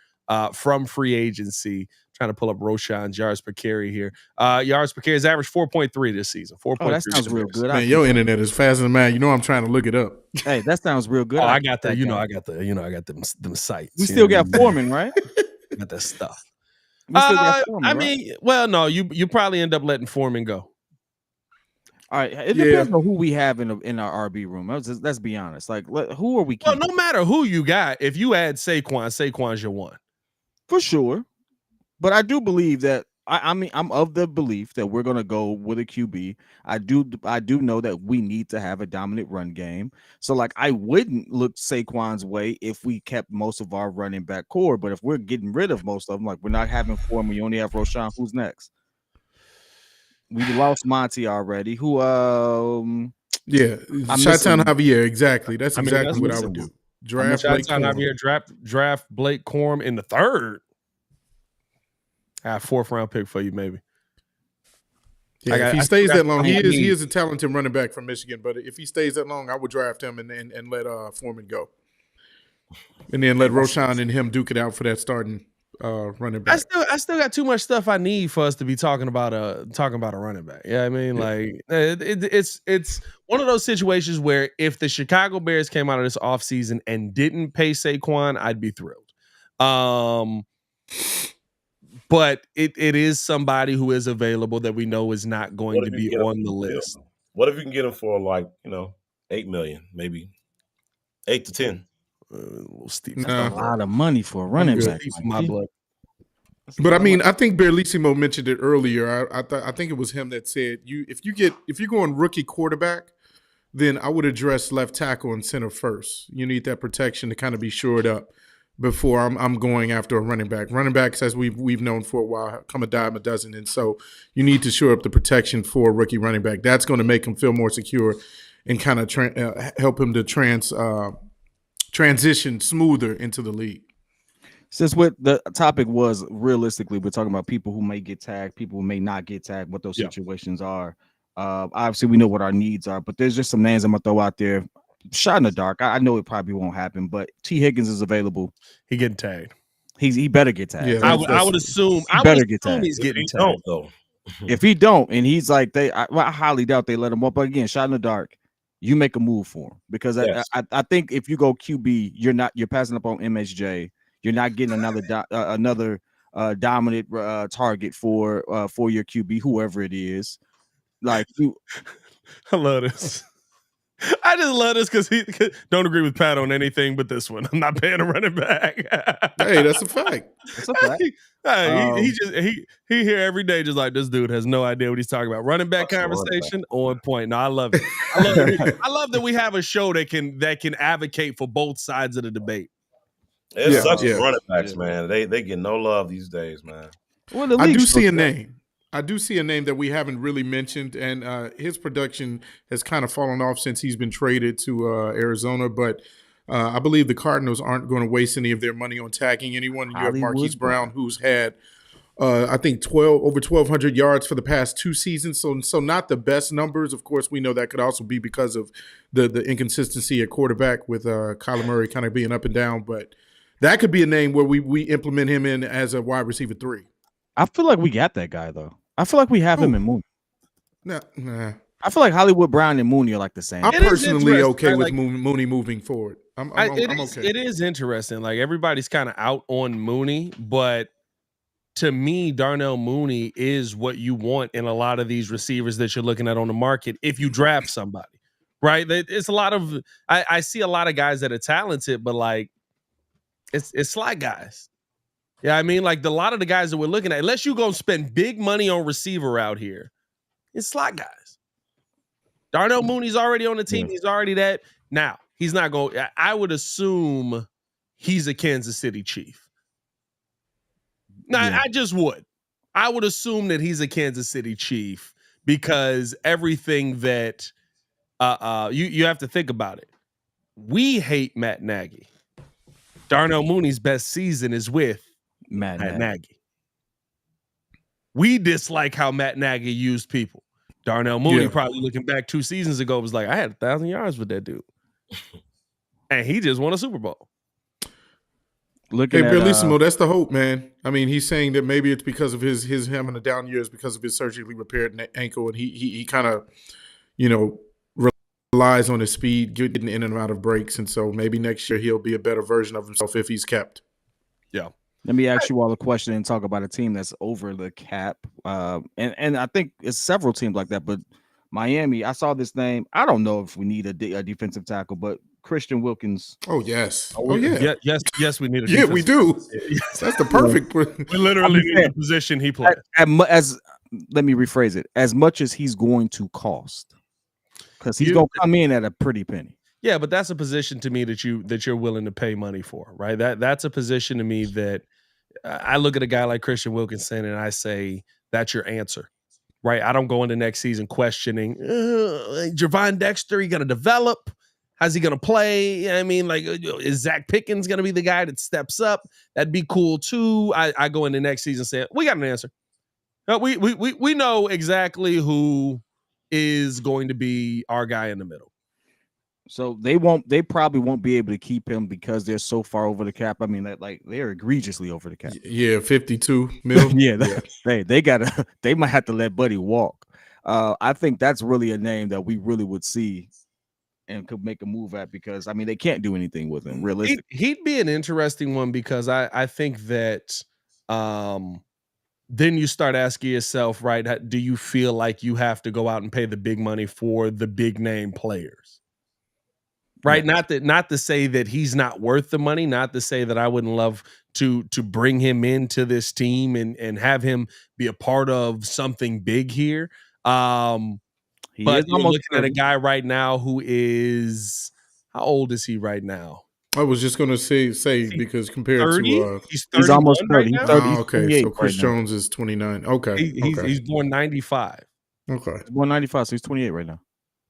from free agency. Trying to pull up Roschon's yards per carry here. Yards per carry is average 4.3 this season. 4.3. Oh, that sounds real good. Man, your internet is faster than mine. You know I'm trying to look it up. Hey, that sounds real good. Oh, I got that. I got them sites. We still got Foreman, right? Got that stuff. We still got Foreman, I mean, well, no, you probably end up letting Foreman go. All right, it depends on who we have in our RB room. Let's be honest. Like, who are we keeping? Well, no matter who you got, if you add Saquon's your one. For sure. But I do believe that I'm of the belief that we're gonna go with a QB. I do know that we need to have a dominant run game. So like I wouldn't look Saquon's way if we kept most of our running back core. But if we're getting rid of most of them, like we're not having Foreman, we only have Roschon. Who's next? We lost Monty already. Who Chi-Town Javier, exactly. That's exactly what I would do. Draft Blake Javier, draft Blake Corum in the third. I have 4th round pick for you, maybe. Yeah, if he stays that long, he is a talented running back from Michigan. But if he stays that long, I would draft him and let Foreman go, and then let Roschon and him duke it out for that starting running back. I still got too much stuff I need for us to be talking about a running back. Yeah, I mean, like it's one of those situations where if the Chicago Bears came out of this offseason and didn't pay Saquon, I'd be thrilled. But it is somebody who is available that we know is not going to be on the list. What if you can get him for like, $8 million, maybe 8 to 10? That's a lot of money for a running back. My blood. But I mean, I think Berlissimo mentioned it earlier. I think it was him that said if you're going rookie quarterback, then I would address left tackle and center first. You need that protection to kind of be shored up before I'm going after a running back. Running backs, as we've known for a while, come a dime a dozen, and so you need to shore up the protection for a rookie running back. That's going to make him feel more secure and kind of help him to transition smoother into the league. Since what the topic was, realistically, we're talking about people who may get tagged, people who may not get tagged, what those situations are. Obviously, we know what our needs are, but there's just some names I'm going to throw out there. Shot in the dark. I know it probably won't happen, but T. Higgins is available. He getting tagged. He better get tagged. Yeah, I would assume. He better get tagged. He's getting tagged though. If he don't, and he's like I highly doubt they let him up. But again, shot in the dark. You make a move for him because I think if you go QB, you're passing up on MSJ. You're not getting another dominant target for your QB, whoever it is. Like I love this. I just love this because he don't agree with Pat on anything but this one. I'm not paying a running back. Hey, that's a fact. That's a fact. He here every day just like this dude has no idea what he's talking about. Running back conversation on point. No, I love it. I love that we have a show that can advocate for both sides of the debate. It sucks with running backs, man. They get no love these days, man. Well, I do see a name. I do see a name that we haven't really mentioned, and his production has kind of fallen off since he's been traded to Arizona. But I believe the Cardinals aren't going to waste any of their money on tagging anyone. You have Marquise Brown, who's had, I think, over 1,200 yards for the past 2 seasons. So not the best numbers. Of course, we know that could also be because of the inconsistency at quarterback with Kyler Murray kind of being up and down. But that could be a name where we implement him in as a wide receiver 3. I feel like we got that guy though. I feel like we have him in Mooney. Nah. I feel like Hollywood Brown and Mooney are like the same. I'm personally okay with Mooney moving forward. I'm okay. It is interesting. Like everybody's kind of out on Mooney, but to me, Darnell Mooney is what you want in a lot of these receivers that you're looking at on the market if you draft somebody, right? It's a lot of I see a lot of guys that are talented, but like it's slot guys. Yeah, I mean, like a lot of the guys that we're looking at, unless you're going to spend big money on receiver out here, it's slot guys. Darnell Mooney's already on the team. Yeah. He's already that. Now, he's not going – I would assume he's a Kansas City Chief. No, yeah. I just would. I would assume that he's a Kansas City Chief because everything that you have to think about it. We hate Matt Nagy. Darnell Mooney's best season is with Matt Nagy. We dislike how Matt Nagy used people. Darnell Mooney probably looking back 2 seasons ago was like, I had 1,000 yards with that dude. And he just won a Super Bowl. Bellissimo, that's the hope, man. I mean, he's saying that maybe it's because of his having a down years because of his surgically repaired ankle, and he kind of, relies on his speed, getting in and out of breaks, and so maybe next year he'll be a better version of himself if he's kept. Yeah. Let me ask you all a question and talk about a team that's over the cap. And I think it's several teams like that, but Miami, I saw this name. I don't know if we need a defensive tackle, but Christian Wilkins. Oh, yes. Yes, we need a defensive we do. Yes. That's the perfect. We literally need the position he plays. As let me rephrase it. As much as he's going to cost, because he's going to come in at a pretty penny. Yeah, but that's a position to me that you're willing to pay money for, right? That's a position to me that I look at a guy like Christian Wilkinson and I say that's your answer, right? I don't go into next season questioning Javon Dexter. He going to develop? How's he going to play? I mean, like, is Zach Pickens going to be the guy that steps up? That'd be cool too. I go into next season saying we got an answer. We know exactly who is going to be our guy in the middle. So they probably won't be able to keep him because they're so far over the cap. I mean, they're egregiously over the cap. Yeah, 52 million. They might have to let Buddy walk. I think that's really a name that we really would see and could make a move at because I mean they can't do anything with him realistically. He'd be an interesting one because I think that then you start asking yourself, right? Do you feel like you have to go out and pay the big money for the big name players? Right. Yeah. Not to say that he's not worth the money, not to say that I wouldn't love to bring him into this team and have him be a part of something big here. But you're looking at a guy right now who is, how old is he right now? I was just going to say because compared 30? to he's almost 30. Right 30 okay, so Chris Jones is 29. Okay. He's born 95. Okay. He's born 95, so he's 28 right now.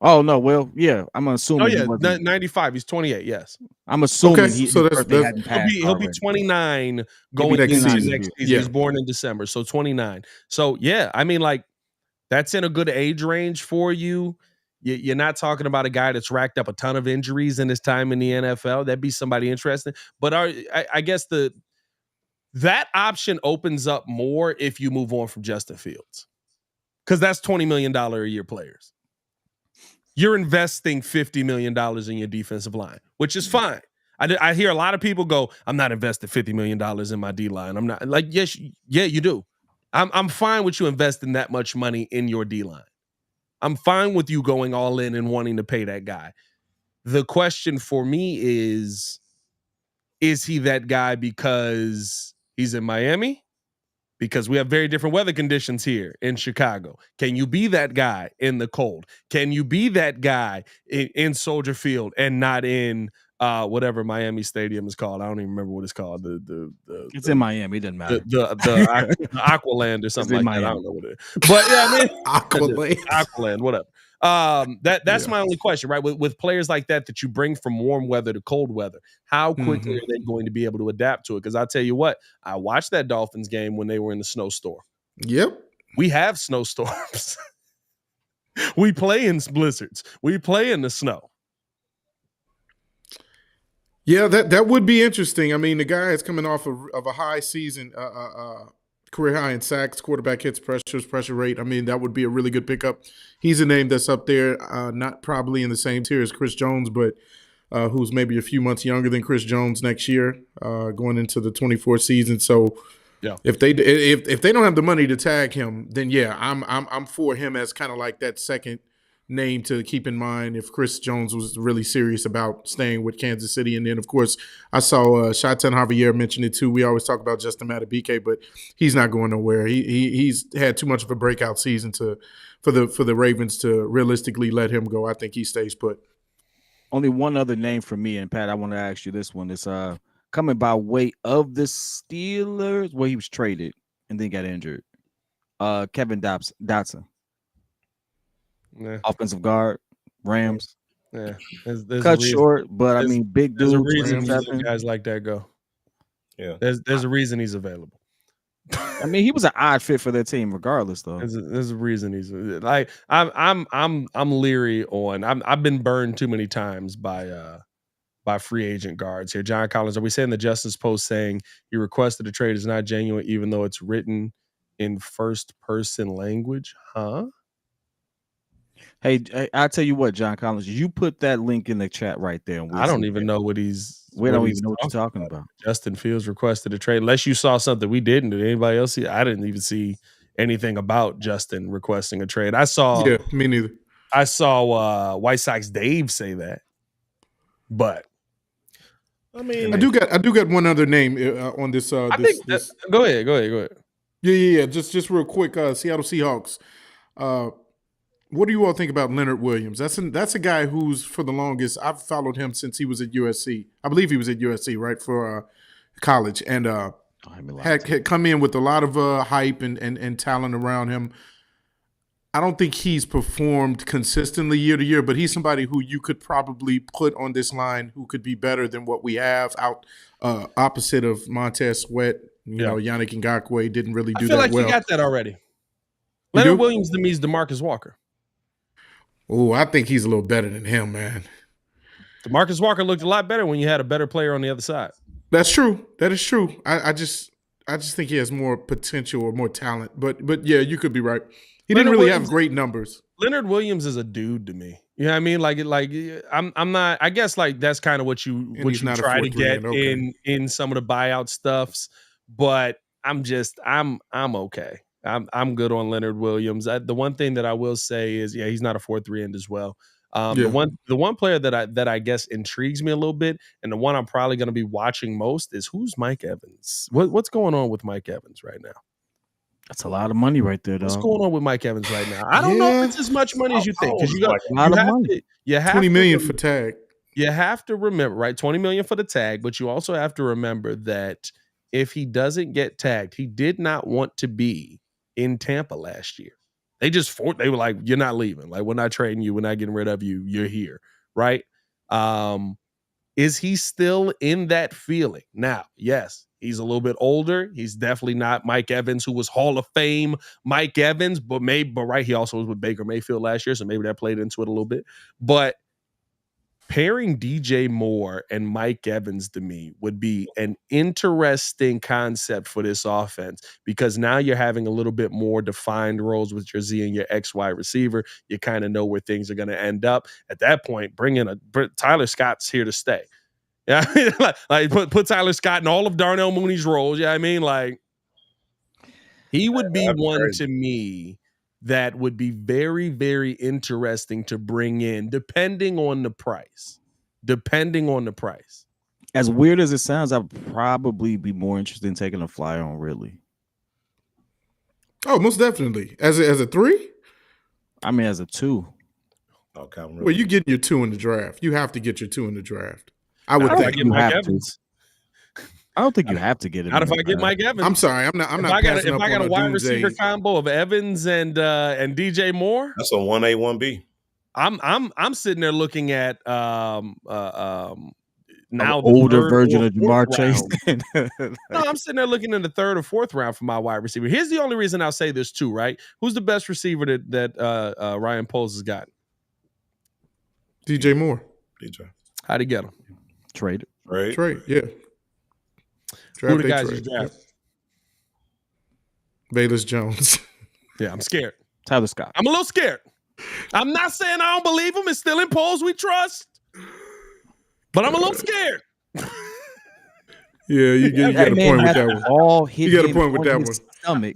Oh no, well, yeah, I'm assuming. Oh yeah, 95. He's 28. Yes, I'm assuming. Okay, so he'll be 29 going into next season. Yeah. He's born in December, so 29. So yeah, I mean, like that's in a good age range for you. You're not talking about a guy that's racked up a ton of injuries in his time in the NFL. That'd be somebody interesting. But I guess that option opens up more if you move on from Justin Fields, because that's $20 million a year players. You're investing $50 million in your defensive line, which is fine. I hear a lot of people go, I'm not investing $50 million in my D-line. I'm not like, yes, yeah, you do. I'm fine with you investing that much money in your D-line. I'm fine with you going all in and wanting to pay that guy. The question for me is he that guy because he's in Miami? Because we have very different weather conditions here in Chicago. Can you be that guy in the cold? Can you be that guy in Soldier Field and not in whatever Miami Stadium is called. I don't even remember what it's called. It's in Miami. It doesn't matter. The Aqualand or something like that. I don't know what it is. But yeah, I mean Aqualand, whatever. That's my only question, right? With players like that you bring from warm weather to cold weather, how quickly are they going to be able to adapt to it? Because I tell you what, I watched that Dolphins game when they were in the snowstorm. Yep. We have snowstorms. We play in blizzards. We play in the snow. Yeah, that would be interesting. I mean, the guy is coming off of a high season, career high in sacks, quarterback hits, pressure rate. I mean, that would be a really good pickup. He's a name that's up there, not probably in the same tier as Chris Jones, but who's maybe a few months younger than Chris Jones next year, going into the 24 season. So, yeah, if they don't have the money to tag him, then yeah, I'm for him as kind of like that second name to keep in mind if Chris Jones was really serious about staying with Kansas City. And then, of course, I saw Shaitan Javier mention it too. We always talk about Justin Madubuike, but he's not going nowhere. He's had too much of a breakout season for the Ravens to realistically let him go. I think he stays put. Only one other name for me, and Pat, I want to ask you this one. It's coming by way of the Steelers, where he was traded and then got injured. Kevin Dotson. Yeah. Offensive guard, Rams. Yeah, there's cut short, but I mean, big dude. There's a reason guys like that go. Yeah, there's a reason he's available. I mean, he was an odd fit for their team, regardless, though. There's a reason he's like. I'm leery on. I've been burned too many times by free agent guards here. John Collins, are we saying the Justice Post saying you requested a trade is not genuine, even though it's written in first person language? Huh? Hey, I'll tell you what, John Collins, you put that link in the chat right there. And I don't even know what he's. We don't even know what you're talking about. Justin Fields requested a trade. Unless you saw something we didn't. Did anybody else see? I didn't even see anything about Justin requesting a trade. I saw. Yeah, me neither. I saw White Sox Dave say that, but I mean, I do got one other name on this. Go ahead. Yeah. Just real quick. Seattle Seahawks. What do you all think about Leonard Williams? That's a guy who's, for the longest, I've followed him since he was at USC. I believe he was at USC, right, for college, and had come in with a lot of hype and talent around him. I don't think he's performed consistently year to year, but he's somebody who you could probably put on this line who could be better than what we have out opposite of Montez Sweat. You know, Yannick Ngakoue didn't really do that well. I feel like you got that already. Leonard Williams to me is DeMarcus Walker. Oh, I think he's a little better than him, man. DeMarcus Walker looked a lot better when you had a better player on the other side. That's true. That is true. I just think he has more potential or more talent. But yeah, you could be right. He didn't really have great numbers. Leonard Williams is a dude to me. You know what I mean? Like I'm not. I guess like that's kind of what you try to get in some of the buyout stuffs. But I'm okay. I'm good on Leonard Williams. The one thing that I will say is, he's not a 4-3 end as well. The one player that I guess intrigues me a little bit, and the one I'm probably going to be watching most is who's Mike Evans. What's going on with Mike Evans right now? That's a lot of money right there, though. What's going on with Mike Evans right now? I don't know if it's as much money as you think, because you got a lot of money. You have $20 million for tag. You have to remember, right? $20 million for the tag, but you also have to remember that if he doesn't get tagged, he did not want to be in Tampa last year. They were like, you're not leaving. Like, we're not trading you. We're not getting rid of you. You're here. Right. Is he still in that feeling? Now, yes, he's a little bit older. He's definitely not Mike Evans, who was Hall of Fame Mike Evans, but right, he also was with Baker Mayfield last year, so maybe that played into it a little bit. But pairing DJ Moore and Mike Evans to me would be an interesting concept for this offense, because now you're having a little bit more defined roles with your Z and your XY receiver. You kind of know where things are going to end up. At that point, bring in Tyler Scott's here to stay. Yeah, like put Tyler Scott in all of Darnell Mooney's roles. Yeah, I mean, like, he would be one to me that would be very, very interesting to bring in, depending on the price. As weird as it sounds, I'd probably be more interested in taking a flyer on Ridley. Oh, most definitely. As a 3? I mean, as a 2. Okay. Well, you get your 2 in the draft. You have to get your 2 in the draft. I would Not if I think. get You Mike have to. Evans. I don't think you have to get him. Not if in I get there. Mike Evans. I'm sorry. I'm not passing If up I got on a wide doomsday. receiver combo of Evans and DJ Moore, That's a 1A, 1B. I'm sitting there looking at now the older third version or of Jamar fourth Chase. round. No, I'm sitting there looking in the third or fourth round for my wide receiver. Here's the only reason I'll say this too, right? Who's the best receiver that Ryan Poles has got? DJ Moore. DJ. How'd he get him? Traded. Right? Trade. Yeah. Who the day guys trade. he's drafted? Yep. Bayless Jones. Yeah, I'm scared. Tyler Scott. I'm a little scared. I'm not saying I don't believe him. It's still in Poles we trust. But I'm a little scared. Yeah, you got a point with that one. All hit You got a him point with on that his one. stomach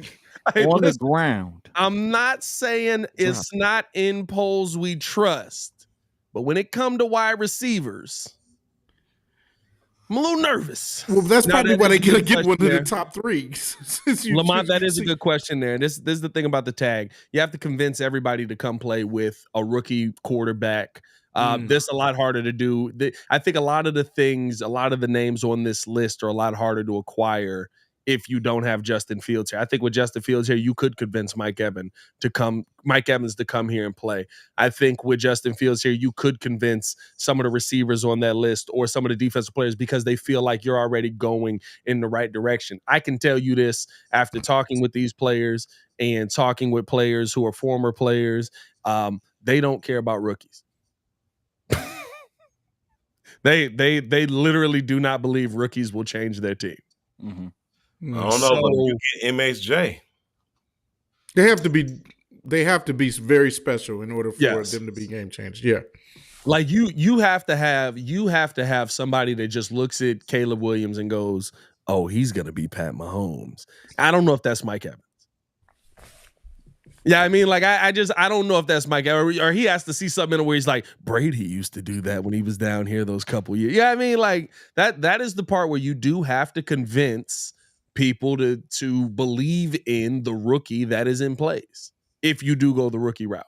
Hey, on the listen, ground. I'm not saying it's not in Poles we trust. But when it come to wide receivers, I'm a little nervous. Well, that's Now, probably that why is they a good get one of question the there. top three. Lamont, that is a good question there. This is the thing about the tag. You have to convince everybody to come play with a rookie quarterback. This is a lot harder to do. I think a lot of the names on this list are a lot harder to acquire if you don't have Justin Fields here. I think with Justin Fields here, you could convince Mike Evans to come here and play. I think with Justin Fields here, you could convince some of the receivers on that list or some of the defensive players because they feel like you're already going in the right direction. I can tell you this after talking with these players and talking with players who are former players. They don't care about rookies. They literally do not believe rookies will change their team. Mm-hmm. I don't know, but you get MHJ. They have to be very special in order for them to be game changers. Yeah. Like you have to have somebody that just looks at Caleb Williams and goes, "Oh, he's gonna be Pat Mahomes." I don't know if that's Mike Evans. Yeah, I mean, like I don't know if that's Mike Evans, or he has to see something where he's like, Brady used to do that when he was down here those couple years. Yeah, I mean, like that is the part where you do have to convince people to believe in the rookie that is in place if you do go the rookie route.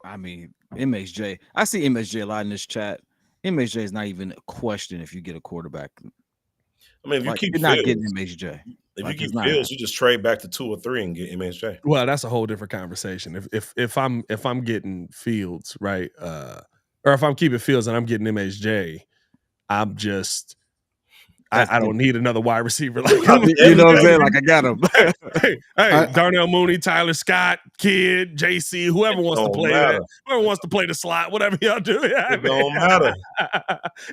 I mean, MHJ. I see MHJ a lot in this chat. MHJ is not even a question if you get a quarterback. I mean, if you keep you're not getting MHJ. If you keep Fields, you just trade back to 2 or 3 and get MHJ. Well, that's a whole different conversation. If I'm getting Fields, right, or if I'm keeping Fields and I'm getting MHJ, I'm just I don't need another wide receiver. Like, you know what I'm saying? Like I got him. hey, Darnell Mooney, Tyler Scott, Kid, JC, whoever wants to play that, whoever wants to play the slot, whatever y'all do. It don't matter.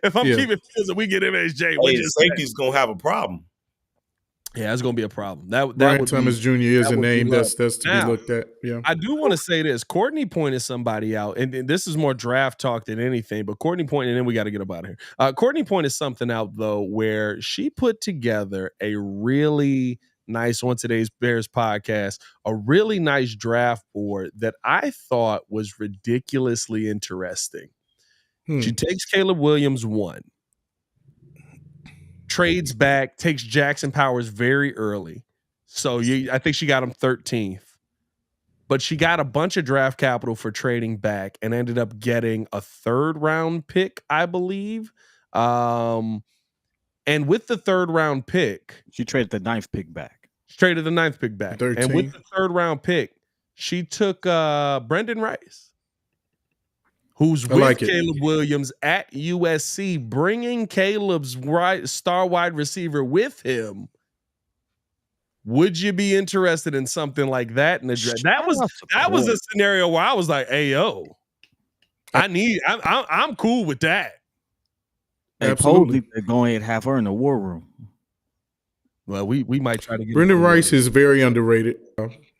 If I'm keeping Fields and we get MHJ, safety's gonna have a problem. Yeah, it's gonna be a problem. That Brian Thomas Jr. is a name that's to now, be looked at. Yeah, I do want to say this. Courtney pointed somebody out, and this is more draft talk than anything. But Courtney pointed, and then we got to get up out of here. Courtney pointed something out though, where she put together a really nice on today's Bears podcast, a really nice draft board that I thought was ridiculously interesting. She takes Caleb Williams 1. Trades back, takes Jackson Powers very early. So I think she got him 13th. But she got a bunch of draft capital for trading back and ended up getting a 3rd round pick, I believe. And with the 3rd round pick, she traded the 9th pick back. She traded the 9th pick back. 13. And with the 3rd round pick, she took Brendan Rice, who's with Caleb Williams at USC, bringing Caleb's star wide receiver with him. Would you be interested in something like that in the draft? That was a scenario where I was like, "Hey, yo, I'm cool with that." And probably they're going to have her in the war room. Well, we might try to get Brendan Rice is very underrated.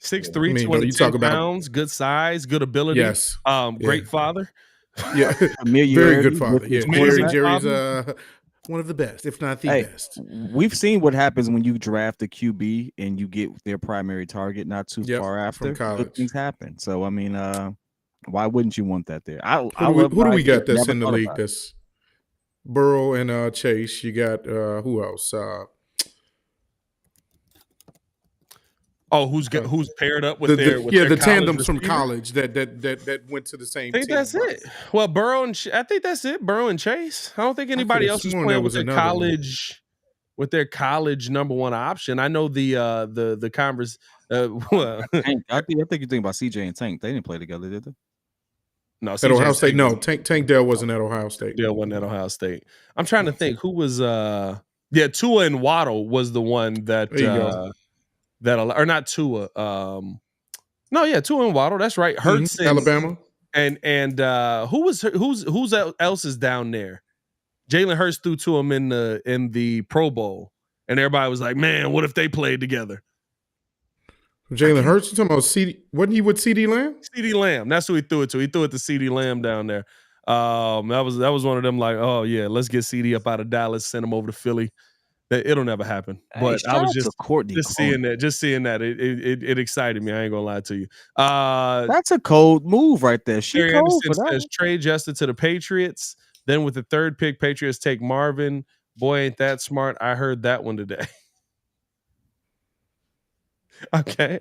6'3", 210 pounds, good size, good ability. Yes, great father. Yeah, very good father. Yeah, Jerry's one of the best, if not the best. We've seen what happens when you draft a QB and you get their primary target not too far after. Good things happen. So I mean, why wouldn't you want that there? Who do we got that's in the league? That's Burrow and Chase. You got who else? Oh, who's paired up with the their the college tandems from receiver? college that went to the same I think team. that's it. Well, Burrow and I think that's it. Burrow and Chase. I don't think anybody else is sworn playing there with was their another one. college number one option. I know the converse. Well, Tank, I think you think about CJ and Tank. They didn't play together, did they? no, At CJ Ohio State, Tank no. Tank Dell wasn't at Ohio State. Dale wasn't at Ohio State. I'm trying to think who was. Yeah, Tua and Waddle was the one that There you go. or not Tua. No, yeah, Tua and Waddle. That's right. Hurts and Alabama. and who's else is down there? Jalen Hurts threw to him in the Pro Bowl, and everybody was like, "Man, what if they played together?" Jalen Hurts, you talking about CD? Wasn't he with CD Lamb? CD Lamb. That's who he threw it to. He threw it to CD Lamb down there. That was one of them like, oh yeah, let's get CD up out of Dallas, send him over to Philly. It'll never happen. But I was just seeing that. It excited me. I ain't gonna lie to you. That's a cold move right there. Sherry Anderson says trade Justin to the Patriots. Then with the third pick, Patriots take Marvin. Boy, ain't that smart. I heard that one today. Okay.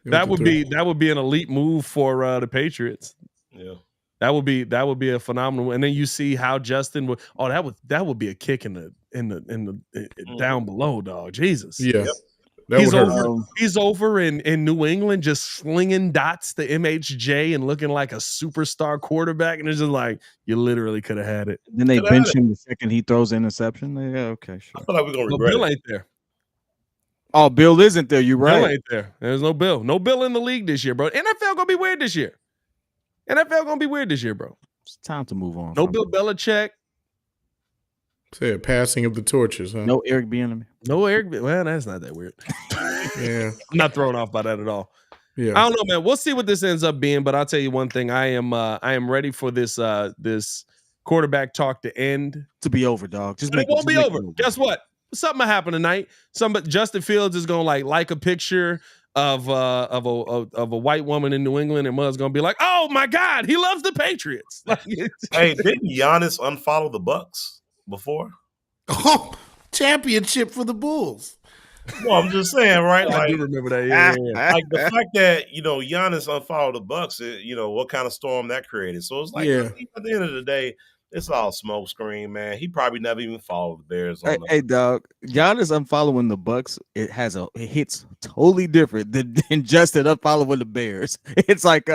That would be an elite move for the Patriots. Yeah. That would be a phenomenal. And then you see how Justin would. Oh, that would be a kick in the down below, dog. Jesus. Yeah. Yep. He's over in New England, just slinging dots to MHJ and looking like a superstar quarterback. And it's just like you literally could have had it. Then they bench him the second he throws an interception. Yeah, okay, sure. I feel like we're gonna regret Bill it. ain't there. Oh, Bill isn't there. You're right. Bill ain't there. There's no Bill. No Bill in the league this year, bro. NFL gonna be weird this year. Bro. It's time to move on. No Bill Belichick. Say a passing of the torches, huh? No Eric Bieniemy. No Eric. Well, that's not that weird. Yeah. I'm not thrown off by that at all. Yeah. I don't know, man. We'll see what this ends up being, but I'll tell you one thing. I am ready for this quarterback talk to end. To be over, dog. It won't be over. Guess what? Something will happen tonight. Justin Fields is gonna like a picture of a white woman in New England, and Mud's gonna be like, "Oh my God, he loves the Patriots." Hey, didn't Giannis unfollow the Bucks before? Oh, championship for the Bulls. Well, I'm just saying, right? I do remember that. Yeah. Like the fact that Giannis unfollowed the Bucks, what kind of storm that created. So it's like at the end of the day, it's all smoke screen, man. He probably never even followed the Bears. Hey, dog. Giannis unfollowing the Bucks. It hits totally different than Justin unfollowing the Bears. It's like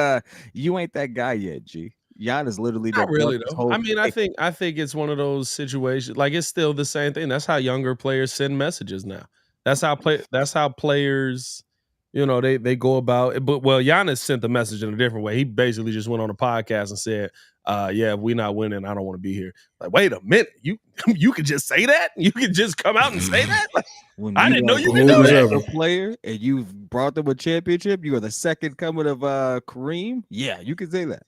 you ain't that guy yet, G. Giannis literally not really though. I mean, I think it's one of those situations. Like it's still the same thing. That's how younger players send messages now. That's how players, they go about it. But Giannis sent the message in a different way. He basically just went on a podcast and said, yeah, if we're not winning, I don't want to be here. Like, wait a minute. You could just say that? You could just come out and say that? Like, I didn't know you could do that. A player and you've brought them a championship. You are the second coming of Kareem. Yeah, you can say that.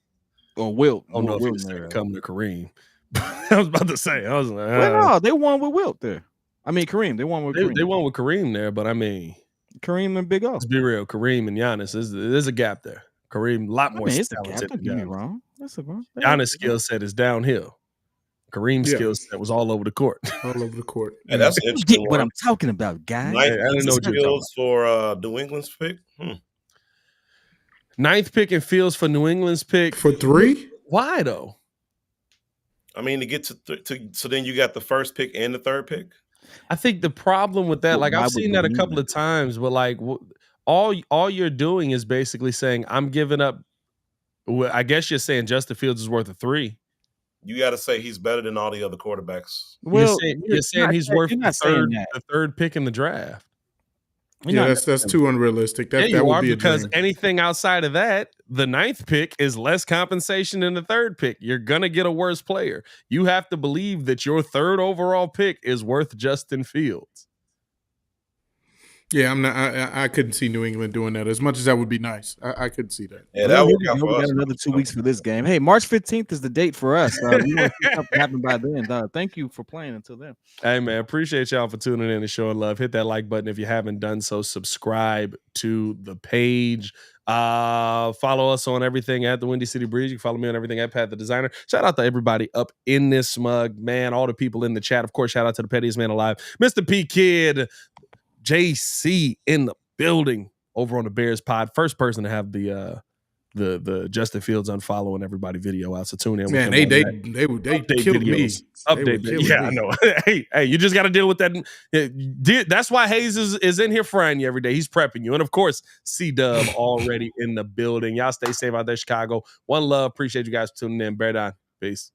Or Wilt. I don't know if he was coming to Kareem. I was about to say. I was like, no, they won with Wilt there. I mean, Kareem. They won with Kareem. They won with Kareem there, but I mean, Kareem and Big O. Let's be real. Kareem and Giannis, there's a gap there. Kareem, a lot more talented. Don't get me wrong. That's a wrong. Giannis' skill set is downhill. Kareem's skill set was all over the court. All over the court. And that's interesting. What I'm talking about, guys. I didn't know what Fields for New England's pick. Ninth pick and Fields for New England's pick. For 3? Why though? I mean, to get to so then you got the first pick and the third pick. I think the problem with that, like I've seen that a couple of times, but like all you're doing is basically saying I'm giving up. Well, I guess you're saying Justin Fields is worth a 3. You got to say he's better than all the other quarterbacks. Well, you're saying he's worth the third pick in the draft. Yeah, that's too unrealistic. That would be because anything outside of that, the ninth pick is less compensation than the third pick. You're gonna get a worse player. You have to believe that your third overall pick is worth Justin Fields. Yeah, I'm not. I couldn't see New England doing that. As much as that would be nice, I couldn't see that. Yeah, that would we got another 2 weeks for this game. Hey, March 15th is the date for us. We want to see something happen by then. Thank you for playing until then. Hey man, appreciate y'all for tuning in and showing love. Hit that like button if you haven't done so. Subscribe to the page. Follow us on everything at the Windy City Breeze. You can follow me on everything at Pat the Designer. Shout out to everybody up in this mug, man. All the people in the chat. Of course, shout out to the pettiest man alive, Mr. P Kid. JC in the building over on the Bears pod. First person to have the Justin Fields unfollowing everybody video out. So tune in. Man, with they update killed me. videos. Update They were videos. Yeah, killing me. I know. hey, you just got to deal with that. That's why Hayes is in here frying you every day. He's prepping you. And of course, C-Dub already in the building. Y'all stay safe out there, Chicago. One love. Appreciate you guys tuning in. Bear down. Peace.